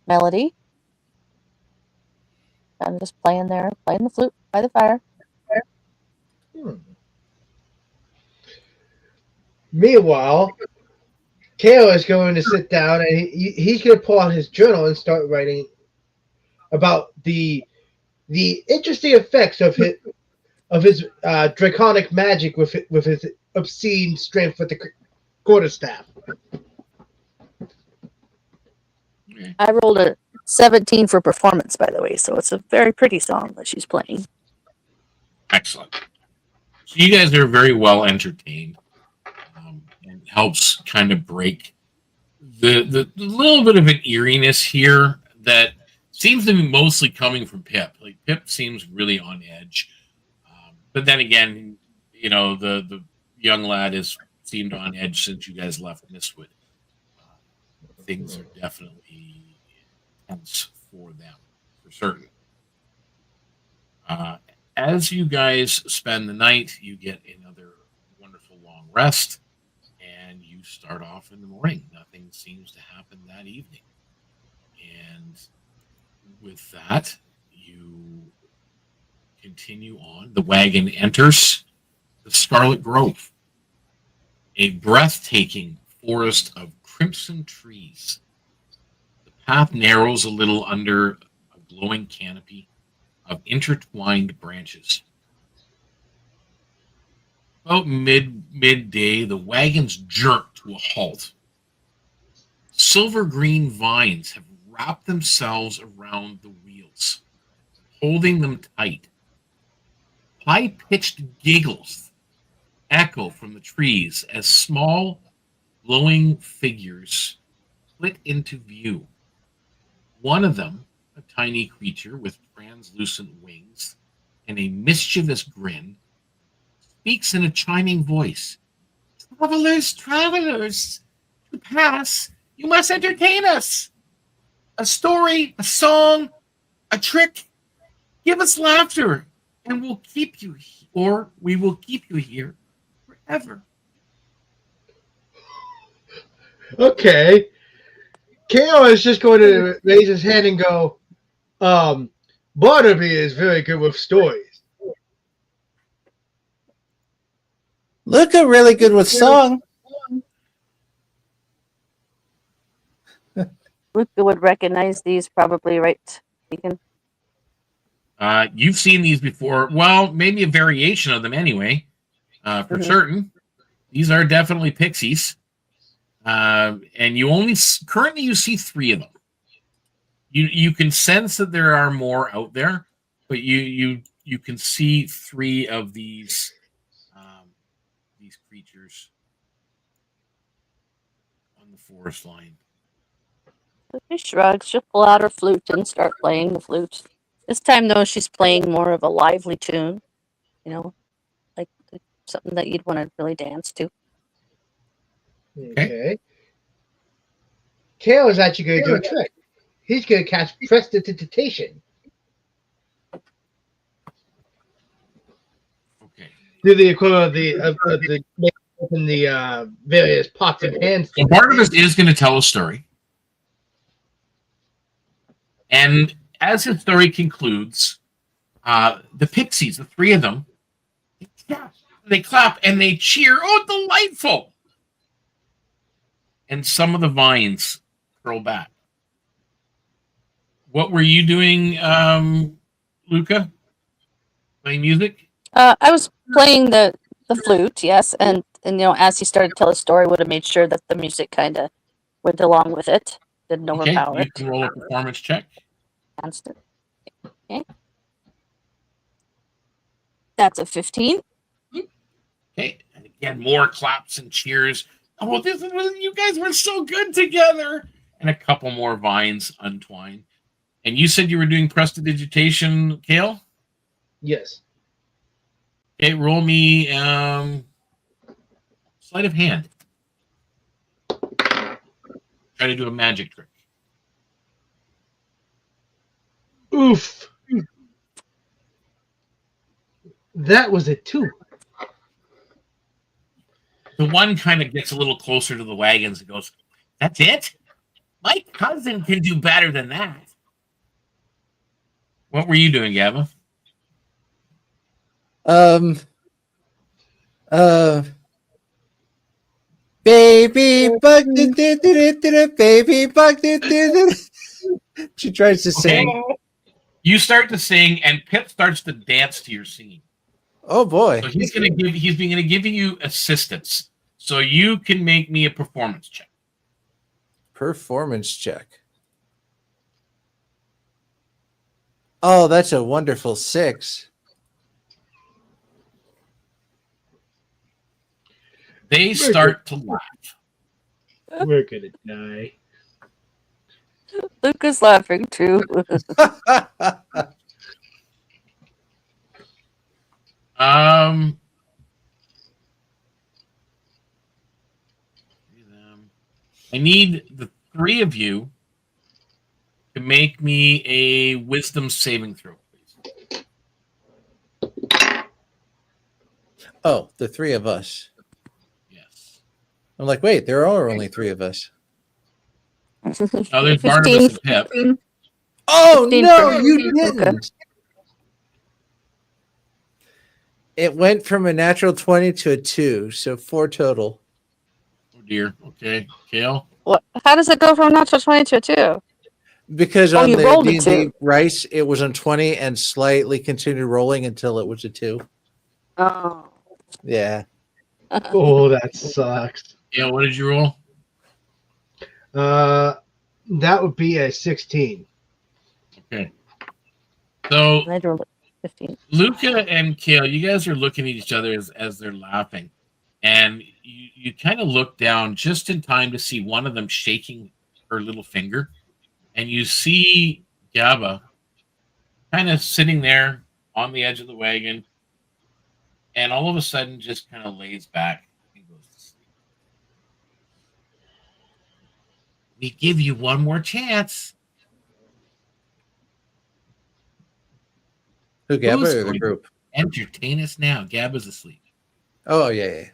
melody. I'm just playing the flute by the fire. Meanwhile, Kale is going to sit down and he's going to pull out his journal and start writing about the interesting effects of his draconic magic with his obscene strength with the quarterstaff. I rolled a 17 for performance, by the way, so it's a very pretty song that she's playing. Excellent. So you guys are very well entertained, and helps kind of break the little bit of an eeriness here that seems to be mostly coming from Pip. Like Pip seems really on edge, but then again, the young lad has seemed on edge since you guys left Mistwood. Things are definitely intense for them, for certain. As you guys spend the night, you get another wonderful long rest, and you start off in the morning. Nothing seems to happen that evening. And with that, you continue on. The wagon enters the Scarlet Grove, a breathtaking forest of crimson trees. The path narrows a little under a glowing canopy of intertwined branches. About midday, the wagons jerk to a halt. Silver green vines have wrapped themselves around the wheels, holding them tight. High-pitched giggles echo from the trees as small, glowing figures flit into view. One of them, a tiny creature with translucent wings and a mischievous grin, speaks in a chiming voice. Travelers, travelers, to pass, you must entertain us. A story, a song, a trick. Give us laughter, and we'll keep you, or we will keep you here forever. Okay. Kale is just going to raise his hand and go, Barnaby is very good with stories. Luca really good with song. Luca would recognize these probably, right? You've seen these before. Well, maybe a variation of them anyway. For certain, these are definitely pixies. And you only currently you see 3 of them. You can sense that there are more out there, but you can see 3 of these creatures on the forest line. She shrugs. She'll pull out her flute and start playing the flute. This time, though, she's playing more of a lively tune. Like something that you'd want to really dance to. Okay. Kale is actually going to do a trick. He's going to cast Prestidigitation. Okay. Do the equivalent of the various pots and pans. So Barnabas is going to tell a story. And as his story concludes, the pixies, the three of them, they clap and they cheer. Oh, delightful! And some of the vines curl back. What were you doing, Luca? Playing music? I was playing the flute, yes, and as he started to tell his story, would have made sure that the music kind of went along with it, didn't Okay, overpower you it. can roll a performance check. Constant. Okay, that's a 15. Okay, and again, more claps and cheers. Oh, you guys were so good together. And a couple more vines untwine. And you said you were doing prestidigitation, Kale? Yes. Okay, roll me sleight of hand. Try to do a magic trick. Oof. That was a 2. The one kind of gets a little closer to the wagons and goes, "That's it? My cousin can do better than that." What were you doing, Gavin? Baby bug, baby bug. She tries to sing. You start to sing, and Pip starts to dance to your singing. Oh boy! So he's going to give you assistance. So you can make me a performance check. Performance check. Oh, that's a wonderful 6. They start to laugh. We're gonna die. Luke is laughing too. I need the three of you to make me a wisdom saving throw, please. Oh, the 3 of us. Yes. I'm like, wait, there are only 3 of us. Oh, there's Barnabas and Pip. Oh 15 no, for you Luca. didn't. It went from a natural 20 to a 2, so 4 total. Oh dear. Okay, Kale. What? How does it go from natural 20 to a 2? Because Oh, on you the rolled a D&D 2. Rice, it was on 20 and slightly continued rolling until it was a 2. Oh. Yeah. Oh, that sucks. Yeah, what did you roll? That would be a 16. Okay. So I rolled a 15. Luca and Kale, you guys are looking at each other as they're laughing. And you kind of look down just in time to see one of them shaking her little finger. And you see Gaba kind of sitting there on the edge of the wagon. And all of a sudden just kind of lays back and goes to sleep. We give you one more chance. Who, Gabba Who's or the going group? to entertain us now? Gaba's asleep. Oh, yeah.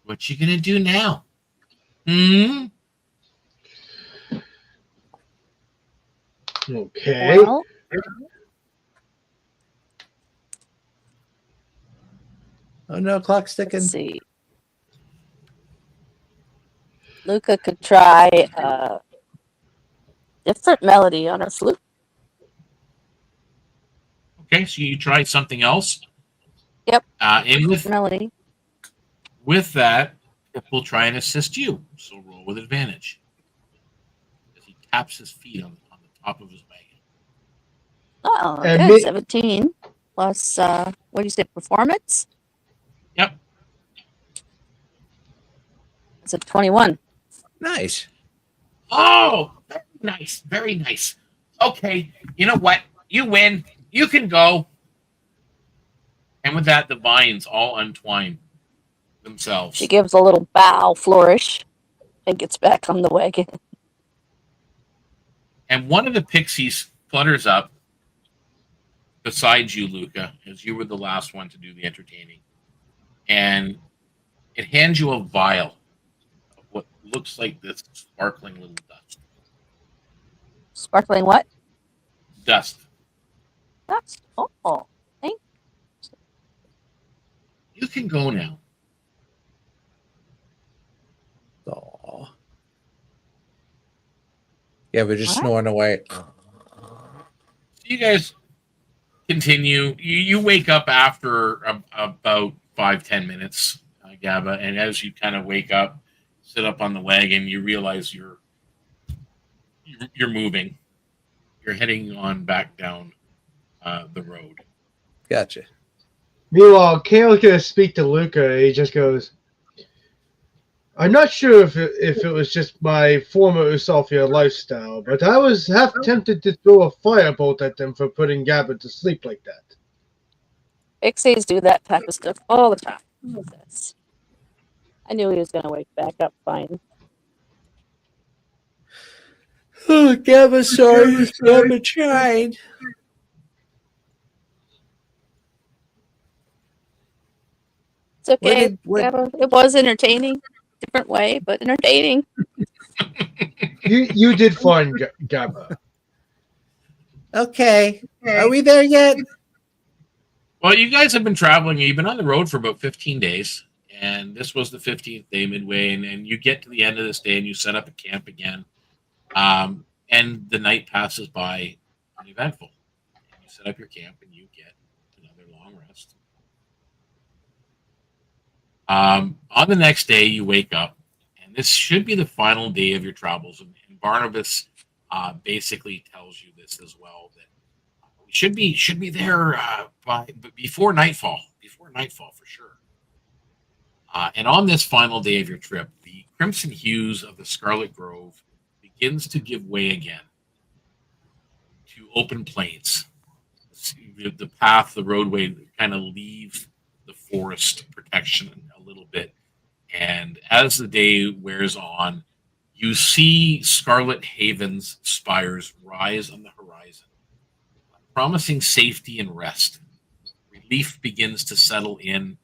What you gonna do now? Hmm? Okay. Well, Oh, no, clock's ticking. let's see. Luca could try a different melody on her flute. Okay, so you try something else. Yep. And Melody. with that, we'll try and assist you. So roll with advantage. As he taps his feet on the top of his wagon. Oh, And good. 17 plus, what do you say, performance? Yep. It's a 21. Nice. Oh, very nice. Very nice. Okay, you know what? You win. You can go. And with that, the vines all untwine themselves. She gives a little bow flourish and gets back on the wagon. And one of the pixies flutters up beside you, Luca, as you were the last one to do the entertaining. And it hands you a vial looks like this sparkling little dust. Sparkling what? Dust. That's thank You can go now. Aw. Yeah, we're just What? snoring away. So you guys continue. You wake up after about 5-10 minutes, Gaba, and as you kind of wake up, sit up on the wagon, you realize you're moving. You're heading on back down the road. Gotcha. Meanwhile, Kale's gonna speak to Luca. He just goes, I'm not sure if it was just my former Usofia lifestyle, but I was half tempted to throw a firebolt at them for putting Gabba to sleep like that. Pixies do that type of stuff all the time. That's- I knew he was gonna wake back up fine. Oh, Gabba, sorry. Gabba tried. It's okay. What- Gabba. It was entertaining. Different way, but entertaining. You did fine, Gabba. Okay. Are we there yet? Well, you guys have been traveling. You've been on the road for about 15 days, and this was the 15th day midway. And you get to the end of this day, and you set up a camp again. And the night passes by uneventful. And you set up your camp, and you get another long rest. On the next day, you wake up, and this should be the final day of your travels. And Barnabas basically tells you this as well, that we should be there before nightfall. Before nightfall, for sure. And on this final day of your trip, the crimson hues of the Scarlet Grove begins to give way again to open plains. The path, the roadway, kind of leave the forest protection a little bit. And as the day wears on, you see Scarlet Haven's spires rise on the horizon, promising safety and rest. Relief begins to settle in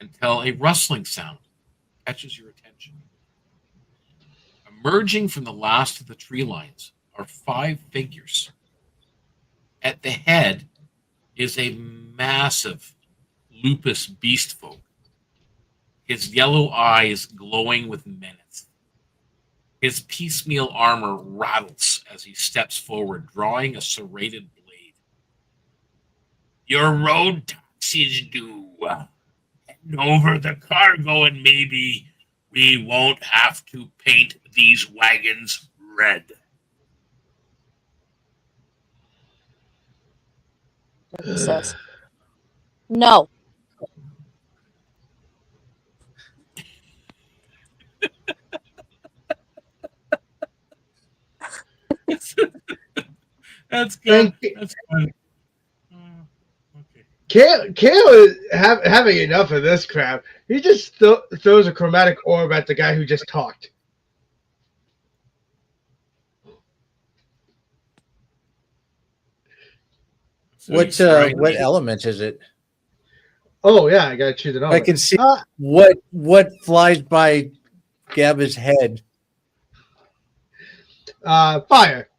until a rustling sound catches your attention. Emerging from the last of the tree lines are 5 figures. At the head is a massive lupus beast folk, his yellow eyes glowing with menace. His piecemeal armor rattles as he steps forward, drawing a serrated blade. Your road tax is due. Hand over the cargo and maybe we won't have to paint these wagons red. He says, "No." That's good. And That's good. Okay. Kale is having enough of this crap. He just throws a chromatic orb at the guy who just talked. So What he's trying what to- element is it? Oh yeah, I gotta choose another. I can see Uh, what flies by Gabba's head. fire.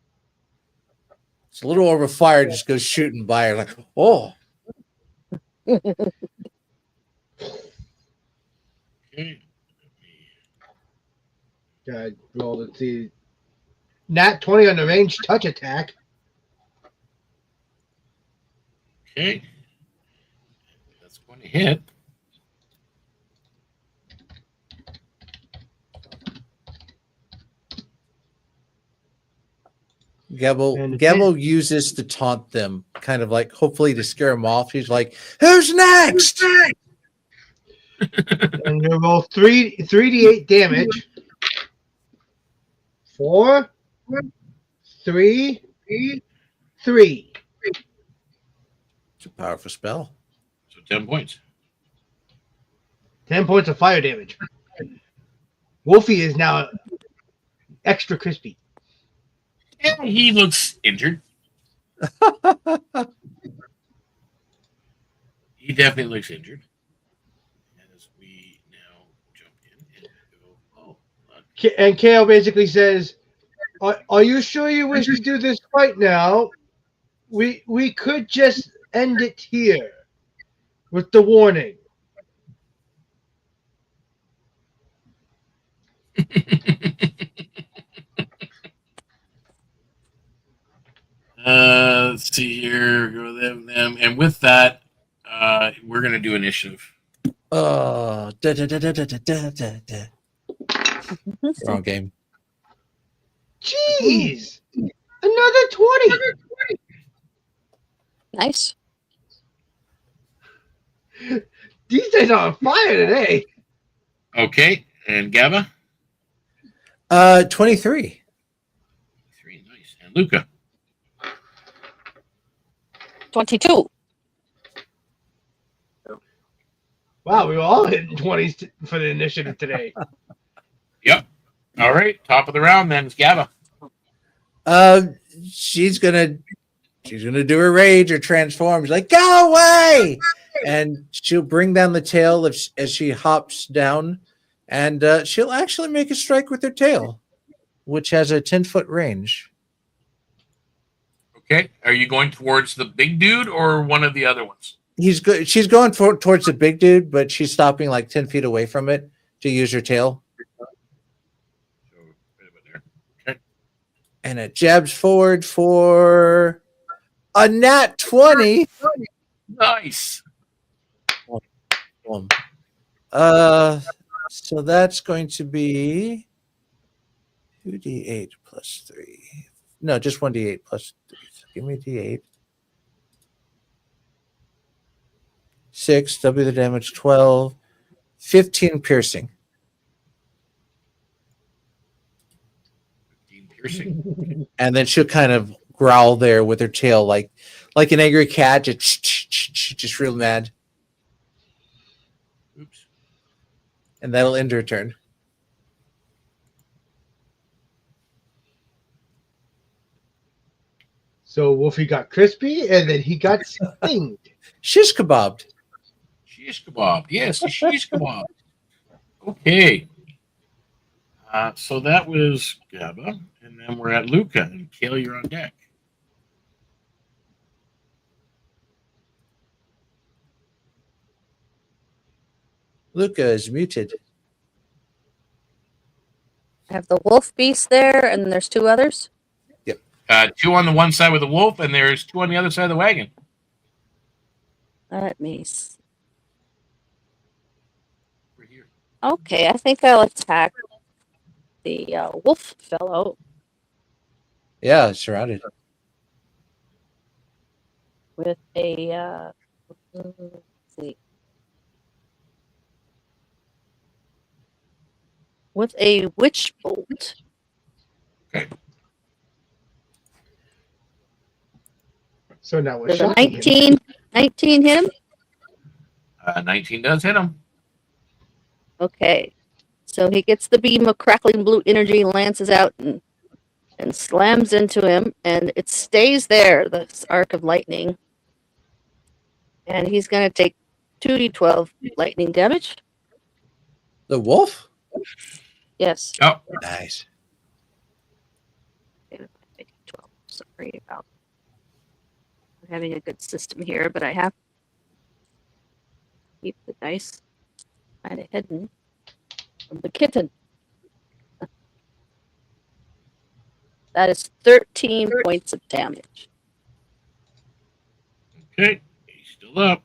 It's a little over fire, just goes shooting by her like, oh. Okay. God, roll to see. Nat 20 on the range touch attack. Okay. That's going to hit. And Gabbo uses to taunt them, kind of like hopefully to scare them off. He's like, "Who's next?" And you roll 3d8 damage. 4, 3, 3. It's a powerful spell. So 10 points. 10 points of fire damage. Wolfie is now extra crispy. Yeah, he looks injured. He definitely looks injured. As we now jump in and go, And Kale basically says, "Are you sure you wish to do this right now? We could just end it here with the warning." Let's see here. Go them. And with that, we're going to do initiative. Oh, wrong game. Jeez, another 20. Nice. These days are on fire today. Okay. And Gaba? 23. 3. Nice. And Luca? 22. Wow, we were all hitting 20s for the initiative today. Yep. All right. Top of the round then is Gaba. She's gonna do her rage or transform. She's like, go away, and she'll bring down the tail as she hops down, and she'll actually make a strike with her tail, which has a 10-foot range. Okay. Are you going towards the big dude or one of the other ones? She's going towards the big dude, but she's stopping like 10 feet away from it to use her tail. So, right about there. Okay. And it jabs forward for a nat 20. Nice. So that's going to be 2d8 plus 3. No, just 1d8 plus 3. So give me d8. 6, double the damage, 12, 15 piercing. 15 piercing. And then she'll kind of growl there with her tail like an angry cat, just real mad. Oops. And that'll end her turn. So Wolfie got crispy, and then he got stinged. Shish kebabbed. Shish kebab. Yes, shish kebab. Okay. So that was Gaba. And then we're at Luca. And Kale, you're on deck. Luca is muted. I have the wolf beast there, and there's 2 others. 2 on the one side with the wolf, and there's 2 on the other side of the wagon. Let me see. We're here. Okay, I think I'll attack the wolf fellow Yeah, it's surrounded. with a let's see. With a witch bolt. Okay. So now we're Does a shocking him. 19 hit him? 19 does hit him. Okay. So he gets the beam of crackling blue energy, lances out and slams into him, and it stays there, this arc of lightning. And he's going to take 2d12 lightning damage. The wolf? Yes. Oh, Nice. 12. Sorry about having a good system here, but I have to keep the dice kind of hidden from the kitten. That is 13 points of damage. okay. He's still up.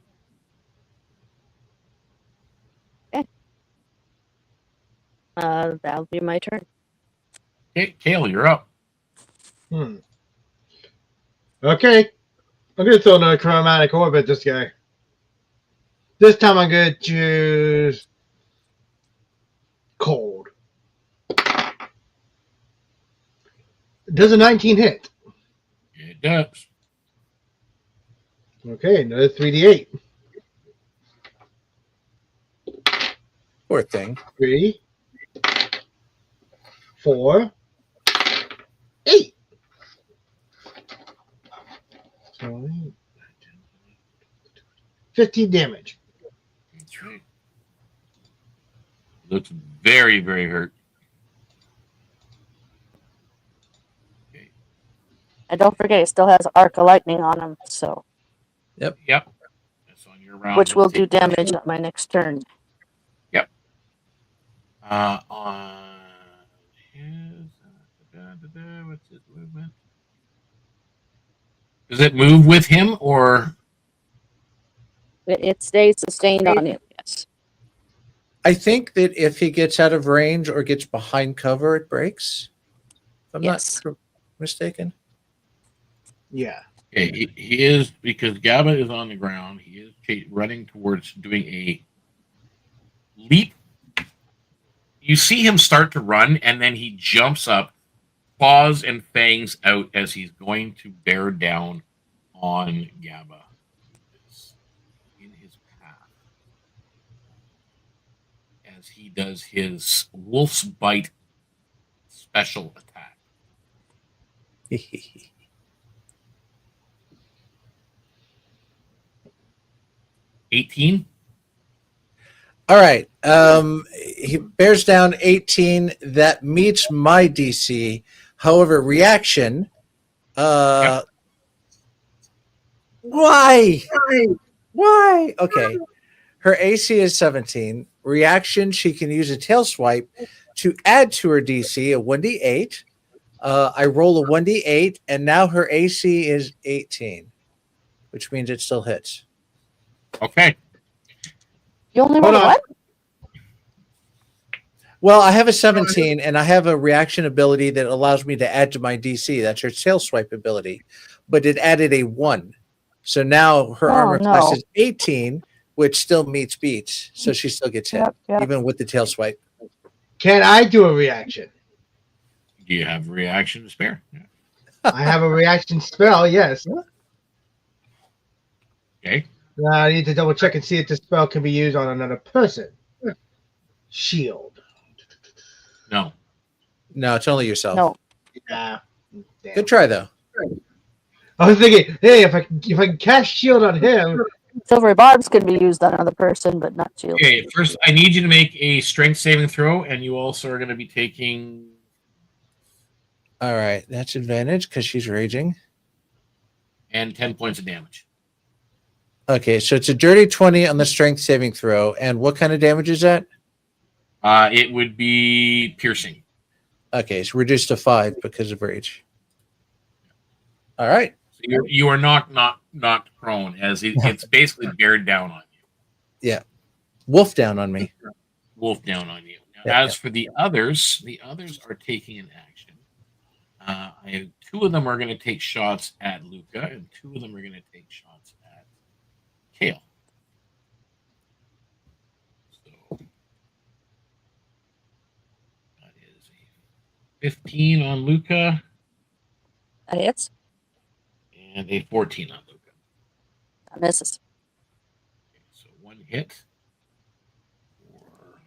That'll be my turn. Okay, Kale, you're up. Okay. I'm going to throw another chromatic orb at this guy. This time I'm going to choose cold. Does a 19 hit? It does. Okay, another 3d8. Poor thing. 3, 4, 8. So 15 damage. That's right. Looks very, very hurt. And don't forget, it still has Arc of Lightning on him, so Yep. That's on your round. which will do damage on my next turn. Yep. On his. What's his movement? Does it move with him or? It stays sustained on him. Yes. I think that if he gets out of range or gets behind cover, it breaks. If I'm Yes. not mistaken. Yeah. Okay, he is, because Gaba is on the ground. He is running towards doing a leap. You see him start to run, and then he jumps up, claws and fangs out as he's going to bear down on Gaba in his path as he does his wolf's bite special attack. 18. All right. He bears down 18. That meets my DC. However, reaction. Yep. Why? Okay. Her AC is 17. Reaction, she can use a tail swipe to add to her DC a 1d8. I roll a 1d8, and now her AC is 18, which means it still hits. Okay. You only Hold roll on. what? Well, I have a 17, and I have a reaction ability that allows me to add to my DC. That's her tail swipe ability. But it added a 1. So now her armor class is 18, which still meets beats. So she still gets hit, Yep. even with the tail swipe. Can I do a reaction? Do you have a reaction to spare? Yeah. I have a reaction spell, yes. Okay. I need to double check and see if the spell can be used on another person. Shield. No. No, it's only yourself. No. Yeah. Damn. Good try, though. I was thinking, hey, if I can cast shield on him, Silvery barbs can be used on another person, but not shields. Okay, first I need you to make a strength saving throw, and you also are going to be taking. All right. That's advantage because she's raging. And 10 points of damage. Okay, so it's a dirty 20 on the strength saving throw. And what kind of damage is that? It would be piercing. Okay, it's reduced to 5 because of rage. All right. So you are not prone, as it's basically beared down on you. Yeah. Wolf down on me. Wolf down on you. Now, Yeah, as for the others are taking an action. I have 2 of them are going to take shots at Luca, and 2 of them are going to take shots at Kale. So that is a 15 on Luca That hits. and a 14 on Luca. That misses. Okay, so 1 hit for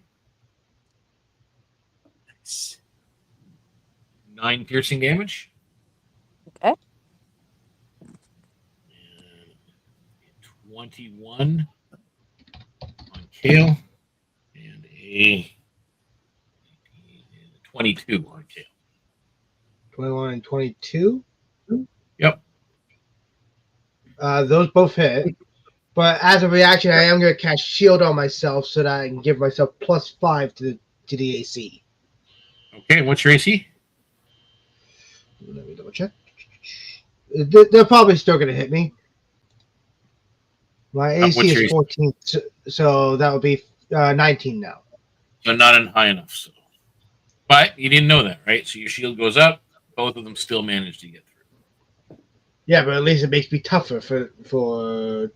9 piercing damage. Okay. And 21 on Kale. And a 22 on Kale. 21 and 22. Yep. Those both hit. But as a reaction, I am going to cast shield on myself so that I can give myself +5 to the AC. Okay, what's your AC? Let me double check. They're probably still going to hit me. My What's AC your is 14, so that would be 19 now. So not high enough. So. But you didn't know that, right? So your shield goes up. Both of them still manage to get through. Yeah, but at least it makes me tougher for.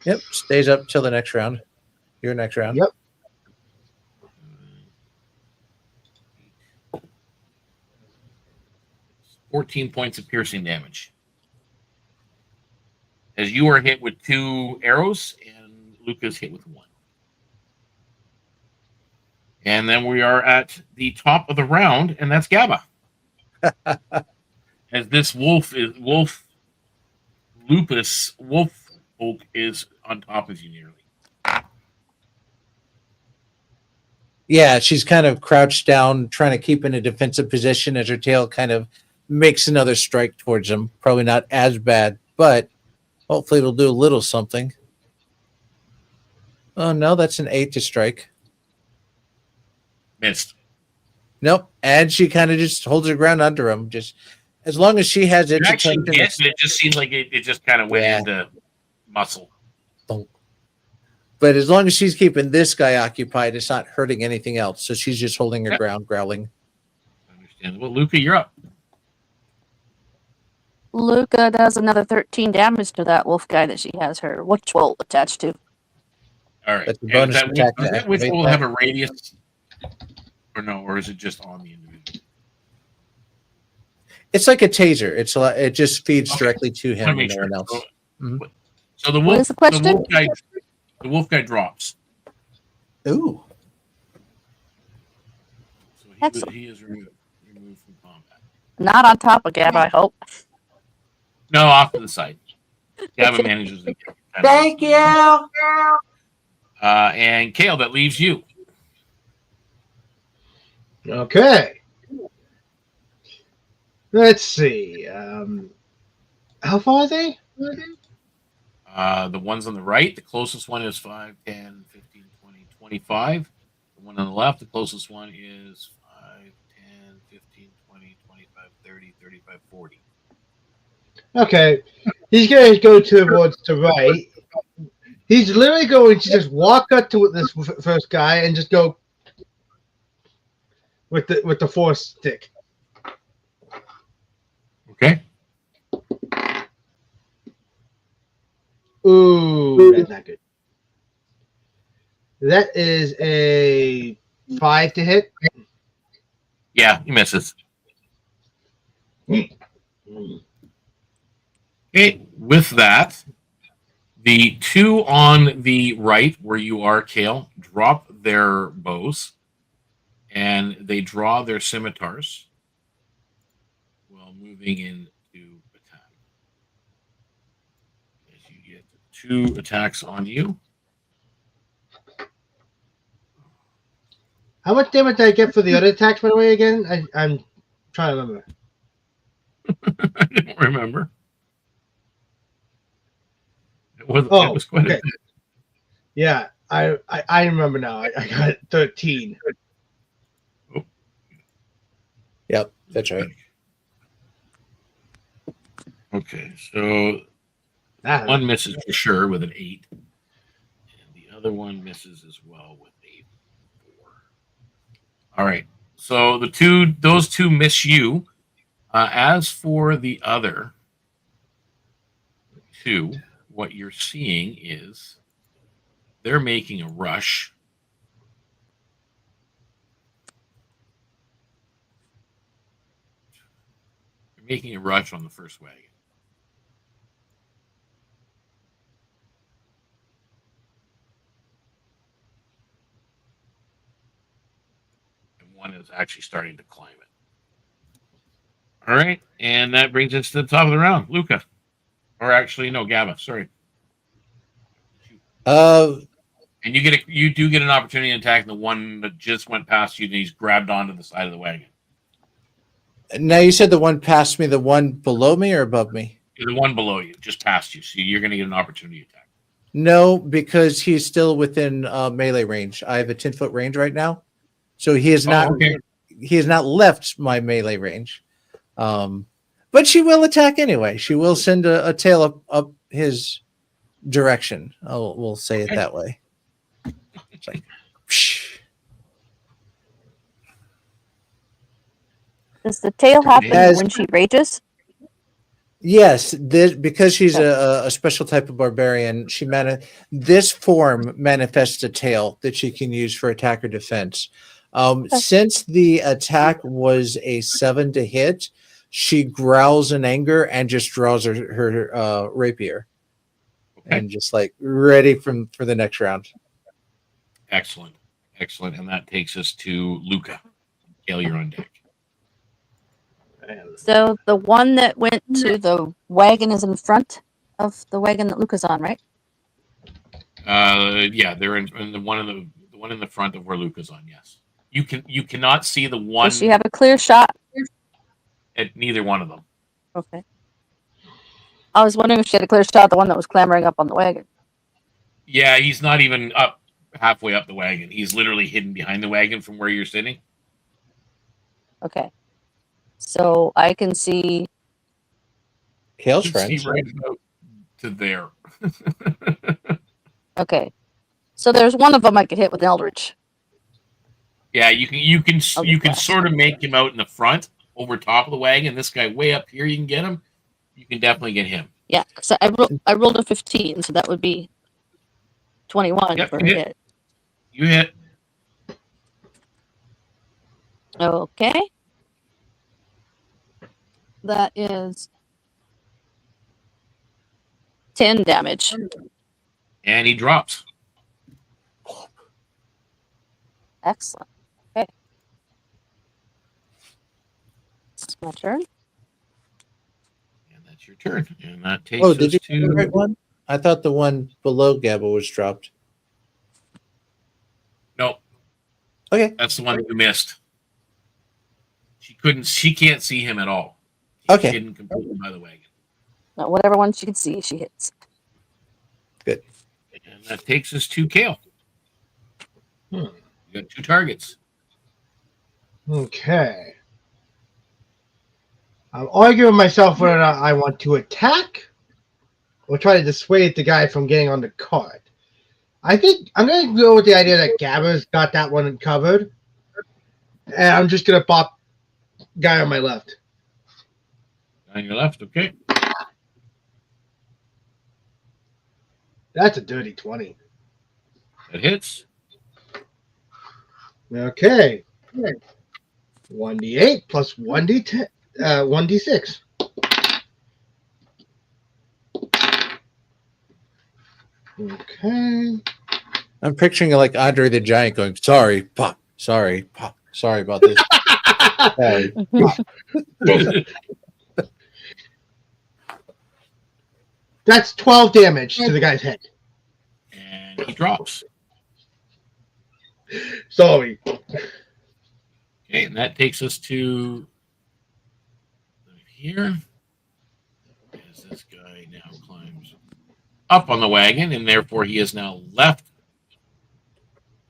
Yep. Stays up till the next round. Your next round. Yep. 14 points of piercing damage. As you are hit with 2 arrows, and Luca's hit with 1. And then we are at the top of the round, and that's Gaba. As this wolf folk is on top of you nearly. Yeah, she's kind of crouched down, trying to keep in a defensive position as her tail kind of makes another strike towards him. Probably not as bad, but hopefully it'll do a little something. Oh no, that's an 8 to strike. Missed. Nope. And she kind of just holds her ground under him. Just as long as she has it. It actually hit, but it just seems like it just kind of went Yeah. into muscle. But as long as she's keeping this guy occupied, it's not hurting anything else. So she's just holding her Yep. ground, growling. Understandable. Luca, you're up. Luca does another 13 damage to that wolf guy that she has her witch bolt attached to. All right. That's a And bonus that attack to which activate will that. have a radius, or no, or is it just on the individual? It's like a taser. It just feeds Okay. directly to him Wanna and make no one sure. else. So, Mhm. so the What wolf, is the question? the wolf guy drops. Ooh. So Excellent. he is removed from combat. Not on top of Gab, I hope. No, off to the side. Gavin manages to get Thank you. And Kale, that leaves you. Okay. Let's see. How far are they? The ones on the right, the closest one is 5, 10, 15, 20, 25. The one on the left, the closest one is 5, 10, 15, 20, 25, 30, 35, 40. Okay. He's going to go towards the right. He's literally going to just walk up to this first guy and just go with the force stick. Okay. Ooh, that's not good. That is a 5 to hit. Yeah, he misses. Mm. Okay, with that, the two on the right, where you are, Kale, drop their bows and they draw their scimitars while moving into attack. As you get 2 attacks on you. How much damage did I get for the other attacks, by the way, again? I'm trying to remember. I don't remember. It was quite okay. a bit. Yeah, I remember now. I got 13. Yep, that's right. Okay, so Ah, one misses for sure with an 8, and the other one misses as well with a 4. All right, so those two miss you. As for the other 2, what you're seeing is they're making a rush. They're making a rush on the first wagon. And one is actually starting to climb it. All right, and that brings us to the top of the round. Luca. Or actually, no, Gaba, sorry. And you do get an opportunity to attack the one that just went past you and he's grabbed onto the side of the wagon. Now you said the one past me, the one below me or above me? The one below you, just past you. So you're going to get an opportunity attack. No, because he's still within melee range. I have a 10-foot range right now, so he is not. Okay. He has not left my melee range. But she will attack anyway. She will send a tail up his direction. We'll say it that way. It's like, psh. Does the tail happen As- when she rages? Yes, because she's a special type of barbarian. This form manifests a tail that she can use for attack or defense. Since the attack was a 7 to hit, she growls in anger and just draws her rapier, and just like ready for the next round. Excellent. And that takes us to Luca. Kale, you're on deck. So the one that went to the wagon is in front of the wagon that Luca's on, right? Yeah, they're in the one in the front of where Luca's on. Yes, you cannot see the one. Does she have a clear shot? at neither one of them. Okay. I was wondering if she had a clear shot at the one that was clambering up on the wagon. Yeah, he's not even up halfway up the wagon. He's literally hidden behind the wagon from where you're sitting. Okay. So I can see. Kale's You can see friends. right about to there. Okay. So there's one of them I could hit with an Eldritch. Yeah, you can I'll you get can that. sort of make him out in the front, over top of the wagon. This guy way up here, you can get him. You can definitely get him. Yeah. So I rolled a 15, so that would be 21 Yep, for a you hit. hit. You hit. Okay. That is 10 damage. And he drops. Excellent. Okay. It's my turn. And that's your turn. And that takes Oh, did us you get the right to one? I thought the one below Gabba was dropped. no. Okay. That's the one that you missed. She can't see him at all. He's Okay. hidden completely by the wagon. Now, whatever one she can see, she hits. Good. And that takes us to Kale. You got 2 targets. Okay. I'm arguing with myself whether or not I want to attack or try to dissuade the guy from getting on the cart. I think I'm going to go with the idea that Gabba's got that one covered. And I'm just going to pop guy on my left. On your left, okay. That's a dirty 20. That hits. Okay. 1d8 plus 1d10, 1d6. Okay. I'm picturing like Andre the Giant going, sorry, Pop, sorry, Pop, sorry about this. Sorry. That's 12 damage to the guy's head. And he drops. Sorry. Okay, and that takes us to here. As this guy now climbs up on the wagon, and therefore he has now left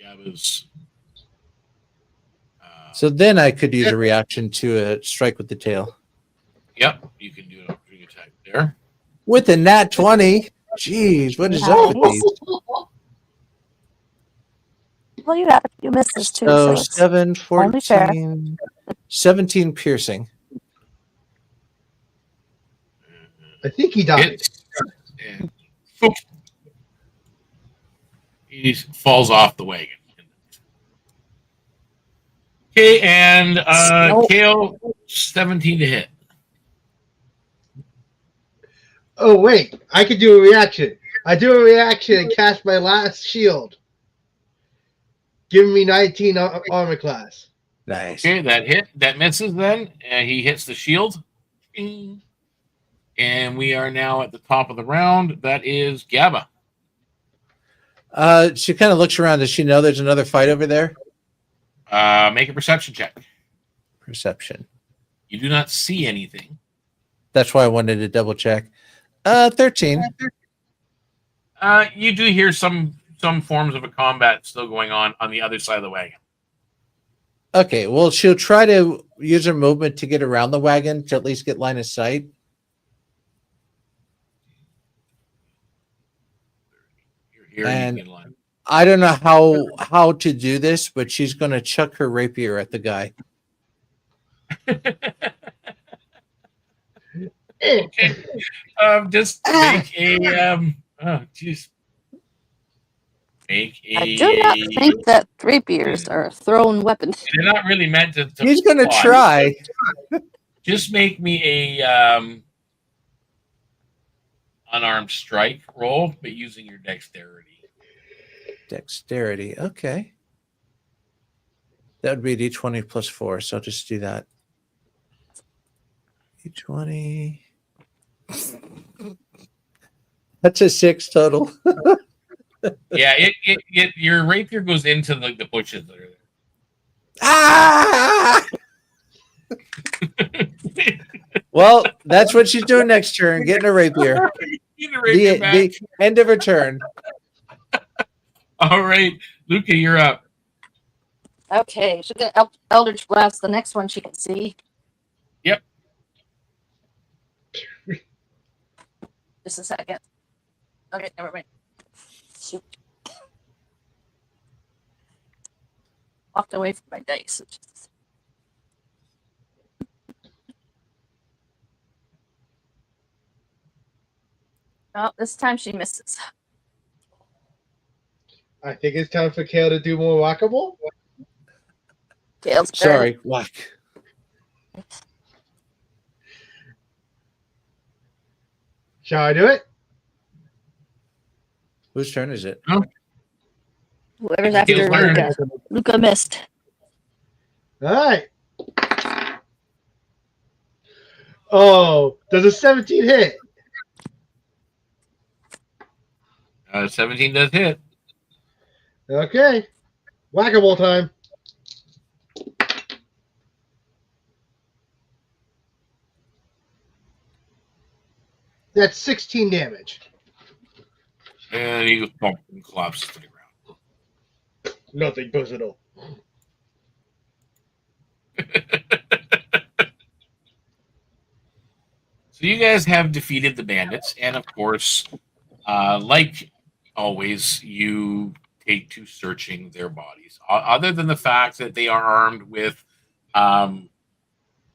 Gabba's. So then I could use a reaction to a strike with the tail. Yep, you can do an opportunity attack there. With a nat 20. Jeez, what is up with these? Well, you have you missed this too. So it's 7, only fair. 14, 17 piercing. I think he died. Hits, and boop, he falls off the wagon. Okay, and Nope. Kale, 17 to hit. Oh, wait. I could do a reaction. I do a reaction and cast my last shield. Giving me 19 armor class. Nice. Okay, that misses then, and he hits the shield. Bing. And we are now at the top of the round. That is Gabba. She kind of looks around. Does she know there's another fight over there? Make a perception check. Perception. You do not see anything. That's why I wanted to double check. 13. You do hear some forms of a combat still going on the other side of the wagon. Okay, well, she'll try to use her movement to get around the wagon to at least get line of sight. You're here. And- You can line. I don't know how to do this, but she's going to chuck her rapier at the guy. Okay. Just make a oh jeez. Make a. I do not think that rapiers are a thrown weapon. They're not really meant to. He's going to fly. try. Just make me a unarmed strike roll, but using your dexterity. Dexterity. Okay. That would be D20 plus 4, so I'll just do that. D20. That's a 6 total. Yeah, your rapier goes into the bushes that are there. Ah! Well, that's what she's doing next turn, getting a rapier. Get a rapier back. The end of her turn. All right, Luca, you're up. Okay, she'll get Eldritch Blast, the next one she can see. Yep. Just a second. Okay, never mind. Shoot. Walked away from my dice. Oh, this time she misses. I think it's time for Kale to do more whack-a-mole. Tails. Sorry, whack. Shall I do it? Whose turn is it? Whoever's It's Tails' after turn. Luca. Luca missed. All right. Oh, does a 17 hit? 17 does hit. Okay. Whack-a-mole time. That's 16 damage. And he bump and collapses to the ground. Nothing personal. So you guys have defeated the bandits, and of course, like always, you take to searching their bodies. Other than the fact that they are armed with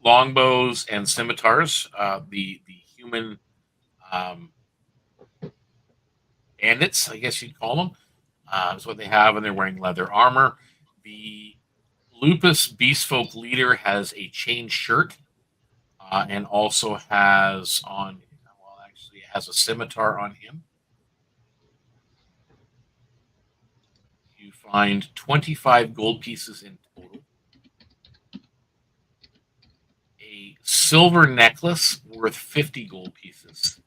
longbows and scimitars, the human bandits, I guess you'd call them, is what they have, and they're wearing leather armor. The Lupus Beastfolk leader has a chain shirt. And also has on, well, actually has a scimitar on him. You find 25 gold pieces in total. A silver necklace worth 50 gold pieces.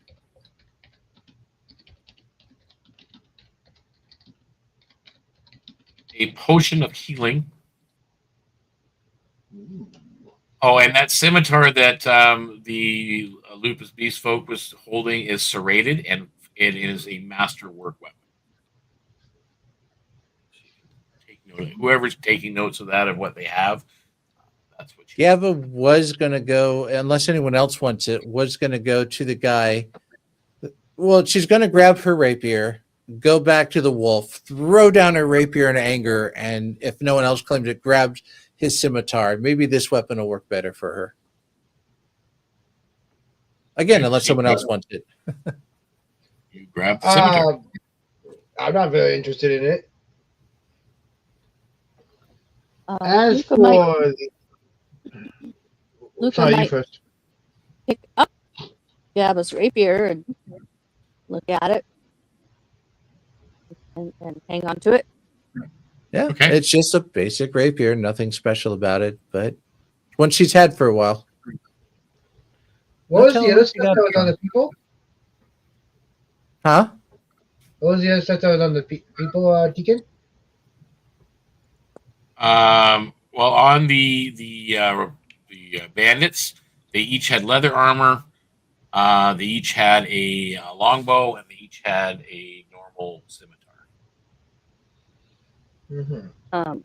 A potion of healing. Oh, and that scimitar that the Lupus Beastfolk was holding is serrated, and it is a masterwork weapon. Take note. Whoever's taking notes of that, of what they have, that's what you. Gava was going to go, unless anyone else wants it, was going to go to the guy. Well, she's going to grab her rapier, go back to the wolf, throw down her rapier in anger, and if no one else claims it, grabs his scimitar. Maybe this weapon will work better for her. Again, unless someone else wants it. You grab the scimitar. I'm not very interested in it. As Luca for Luca sorry, you might first. pick up Gabba's rapier and look at it and hang on to it. Yeah, Okay. It's just a basic rapier, nothing special about it, but one she's had for a while. What was Tell the her other what stuff you that got was on the people? Huh? What was the other stuff that was on the people, Deacon? Well, on the bandits, they each had leather armor. They each had a longbow, and they each had a normal scimitar. Mm-hmm.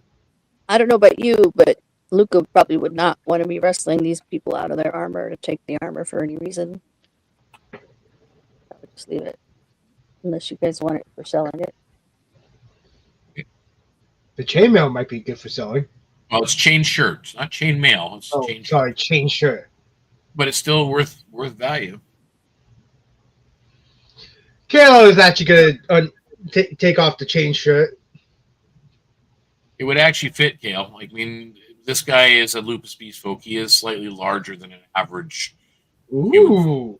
I don't know about you, but Luca probably would not want to be wrestling these people out of their armor to take the armor for any reason. I would just leave it. Unless you guys want it for selling it. The chainmail might be good for selling. Well, it's chain shirts, not chain mail. It's Oh, chain sorry, shirt. chain shirt. But it's still worth value. Kalo is actually going to take off the chain shirt. It would actually fit Gale. I mean, this guy is a Lupus Beastfolk. He is slightly larger than an average. Ooh.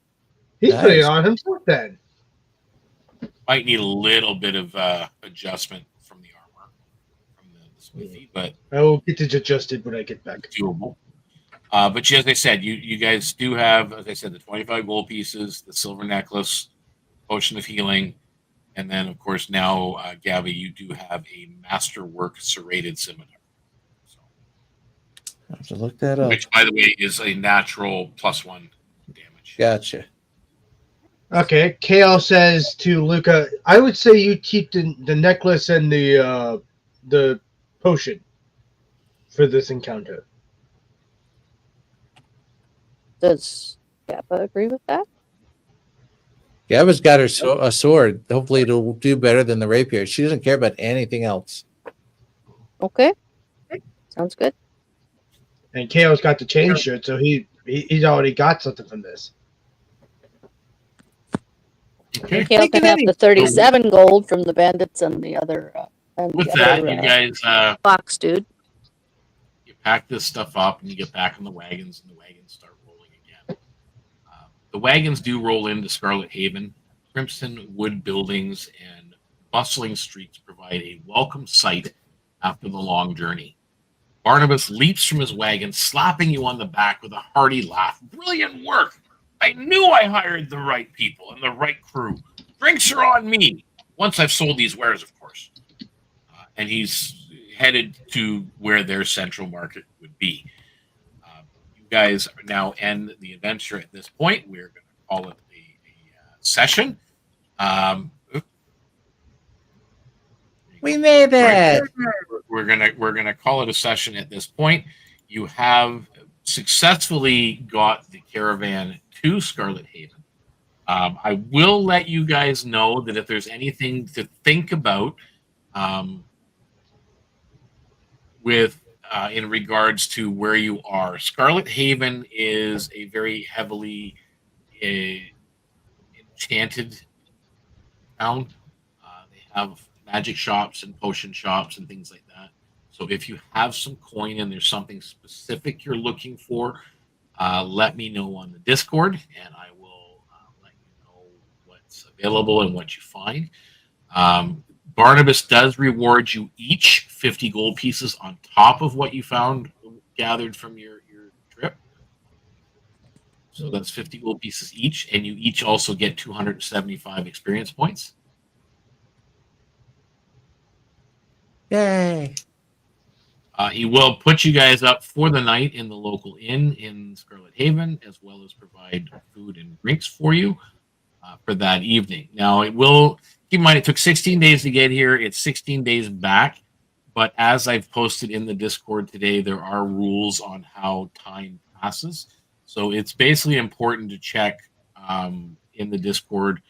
He's Nice. putting it on himself then. Might need a little bit of adjustment from the armor, from the smithy, but I will get it adjusted when I get back. doable. But as I said, you guys do have, as I said, the 25 gold pieces, the silver necklace, potion of healing, and then, of course, now, Gabby, you do have a masterwork serrated scimitar. So, I have to look that up. which, by the way, is a natural +1 damage. Gotcha. Okay, Kale says to Luca, I would say you keep the necklace and the potion for this encounter. Does Kappa agree with that? Gabba's got her a sword. Hopefully, it'll do better than the rapier. She doesn't care about anything else. Okay. Sounds good. And Kale's got the chain shirt, so he's already got something from this. Okay. Kale can have the 37 gold from the bandits and the other. And With the that, other, you guys box dude. you pack this stuff up and you get back on the wagons, and the wagons start rolling again. The wagons do roll into Scarlet Haven. Crimson wood buildings and bustling streets provide a welcome sight after the long journey. Barnabas leaps from his wagon, slapping you on the back with a hearty laugh. Brilliant work! I knew I hired the right people and the right crew. Drinks are on me. Once I've sold these wares, of course. And he's headed to where their central market would be. You guys now end the adventure at this point. We're going to call it a session. We made it. We're gonna call it a session at this point. You have successfully got the caravan to Scarlet Haven. I will let you guys know that if there's anything to think about with in regards to where you are, Scarlet Haven is a very heavily enchanted town. They have magic shops and potion shops and things like that. So if you have some coin and there's something specific you're looking for, let me know on the Discord, and I will let you know what's available and what you find. Barnabas does reward you each 50 gold pieces on top of what you found gathered from your trip. So that's 50 gold pieces each, and you each also get 275 experience points. Yay. He will put you guys up for the night in the local inn in Scarlet Haven, as well as provide food and drinks for you for that evening. Now, it will keep in mind it took 16 days to get here. It's 16 days back. But as I've posted in the Discord today, there are rules on how time passes. So it's basically important to check in the Discord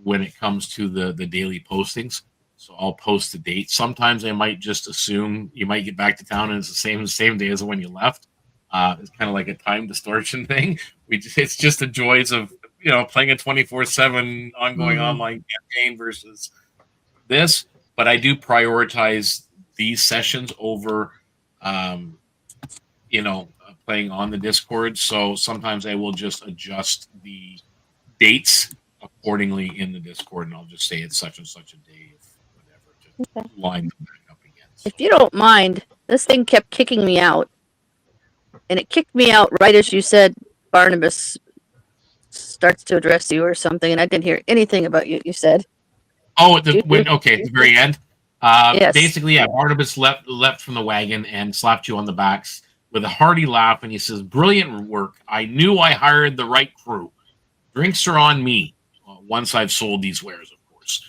when it comes to the daily postings. So I'll post the date. Sometimes I might just assume you might get back to town and it's the same day as when you left. It's kind of like a time distortion thing. It's just the joys of playing a 24/7 ongoing online campaign versus this. But I do prioritize these sessions over, playing on the Discord. So sometimes I will just adjust the dates accordingly in the Discord, and I'll just say it's such and such a day of whatever to line them back up again. So, If you don't mind, this thing kept kicking me out. And it kicked me out right as you said Barnabas starts to address you or something, and I didn't hear anything about you said. at the very end. Yes. Basically, yeah, Barnabas leapt from the wagon and slapped you on the backs with a hearty laugh, and he says, "Brilliant work! I knew I hired the right crew. Drinks are on me once I've sold these wares, of course."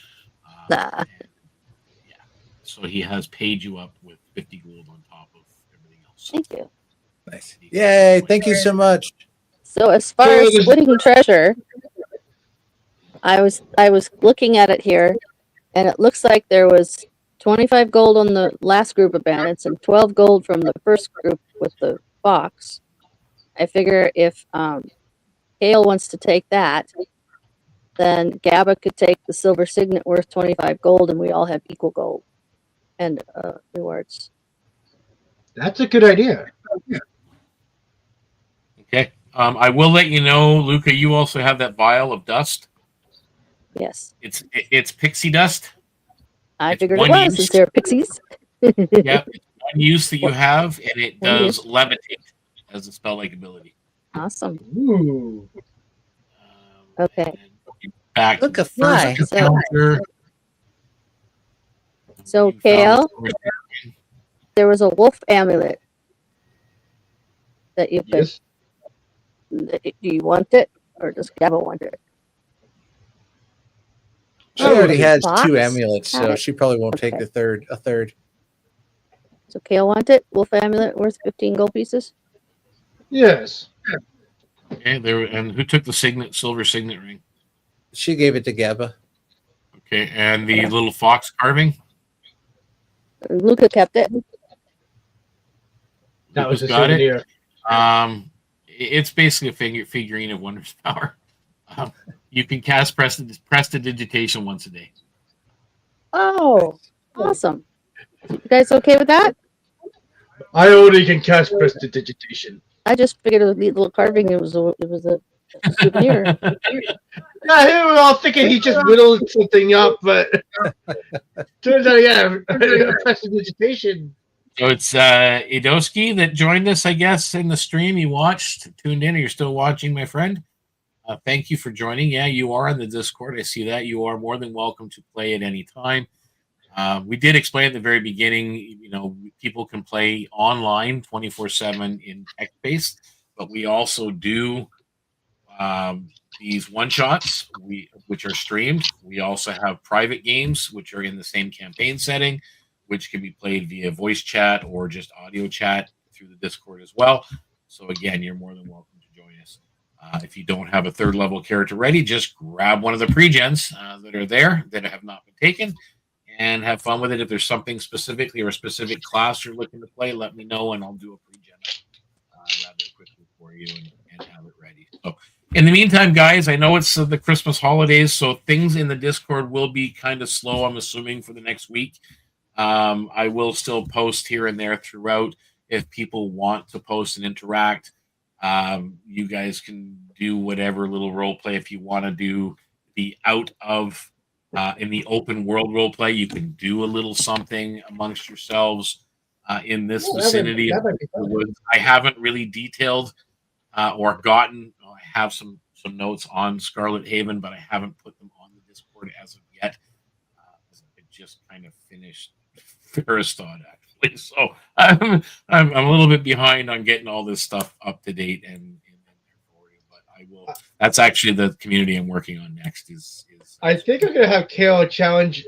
So he has paid you up with 50 gold on top of everything else. Thank you. Nice. Yay! Thank you so much. So as far as splitting treasure, I was looking at it here, and it looks like there was 25 gold on the last group of bandits and 12 gold from the first group with the fox. I figure if Hale wants to take that, then Gabba could take the silver signet worth 25 gold, and we all have equal gold and rewards. That's a good idea. Okay. I will let you know, Luca, you also have that vial of dust. Yes. It's pixie dust. I It's figured it one was, use. since they're pixies. Yeah, it's one use that you have, and it One does use. levitate as a spell-like ability. Awesome. Ooh. Okay. and back Look, to a the fly. first encounter. So, You found Kale, the first- there was a wolf amulet. that you've been. Yes. Do you want it, or does Gabba want it? She Oh, already the has fox 2 amulets, had so it? she probably won't take Okay. a third. So Kale want it? Wolf amulet worth 15 gold pieces. Yes. Okay, there. And who took the silver signet ring? She gave it to Gabba. Okay, and the Okay. little fox carving. Luca kept it. That was Lucas a got it. souvenir. It's basically a figurine of Wondrous Power. You can cast prestidigitation once a day. Oh, awesome. You guys okay with that? I already can cast prestidigitation. I just figured it was a neat little carving. It was a souvenir. Yeah, we were all thinking he just whittled something up, but turns out, yeah, prestidigitation. So it's Idoski that joined us, I guess, in the stream. You watched, tuned in, or you're still watching, my friend. Thank you for joining. Yeah, you are on the Discord. I see that. You are more than welcome to play at any time. We did explain at the very beginning, people can play online 24/7 in text-based, but we also do these one-shots, which are streamed. We also have private games, which are in the same campaign setting, which can be played via voice chat or just audio chat through the Discord as well. So again, you're more than welcome to join us. If you don't have a 3rd level character ready, just grab one of the pre-gens that are there that have not been taken and have fun with it. If there's something specifically or a specific class you're looking to play, let me know and I'll do a pre-gen rather quickly for you and have it ready. So in the meantime, guys, I know it's the Christmas holidays, so things in the Discord will be kind of slow, I'm assuming, for the next week. I will still post here and there throughout if people want to post and interact. You guys can do whatever little role play if you want to do the out of in the open world role play. You can do a little something amongst yourselves in this vicinity. I haven't really detailed or gotten. I have some notes on Scarlet Haven, but I haven't put them on the Discord as of yet. I just kind of finished Ferriston actually, so I'm a little bit behind on getting all this stuff up to date and for you. But I will. That's actually the community I'm working on next. Is I think I'm gonna have Kale challenge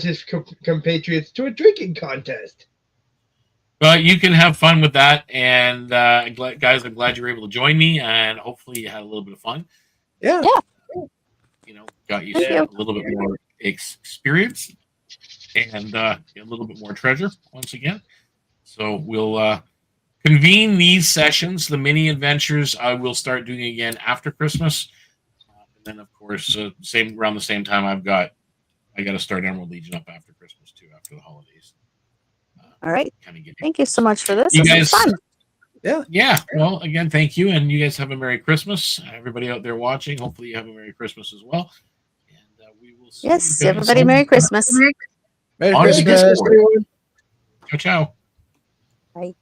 his compatriots to a drinking contest. Well, you can have fun with that, and guys, I'm glad you were able to join me, and hopefully you had a little bit of fun. Yeah. Got you Thank a you. little bit more experience and a little bit more treasure once again. So we'll convene these sessions, the mini adventures. I will start doing again after Christmas, and then of course, around the same time, I got to start Emerald Legion up after Christmas too, after the holidays. All right. Kind of get Thank you so much for this. You This was guys- fun. Yeah. Well, again, thank you, and you guys have a Merry Christmas. Everybody out there watching, hopefully you have a Merry Christmas as well. And we will see Yes, you guys everybody, Merry Christmas. Merry on the Christmas. Discord. Ciao, ciao. Bye.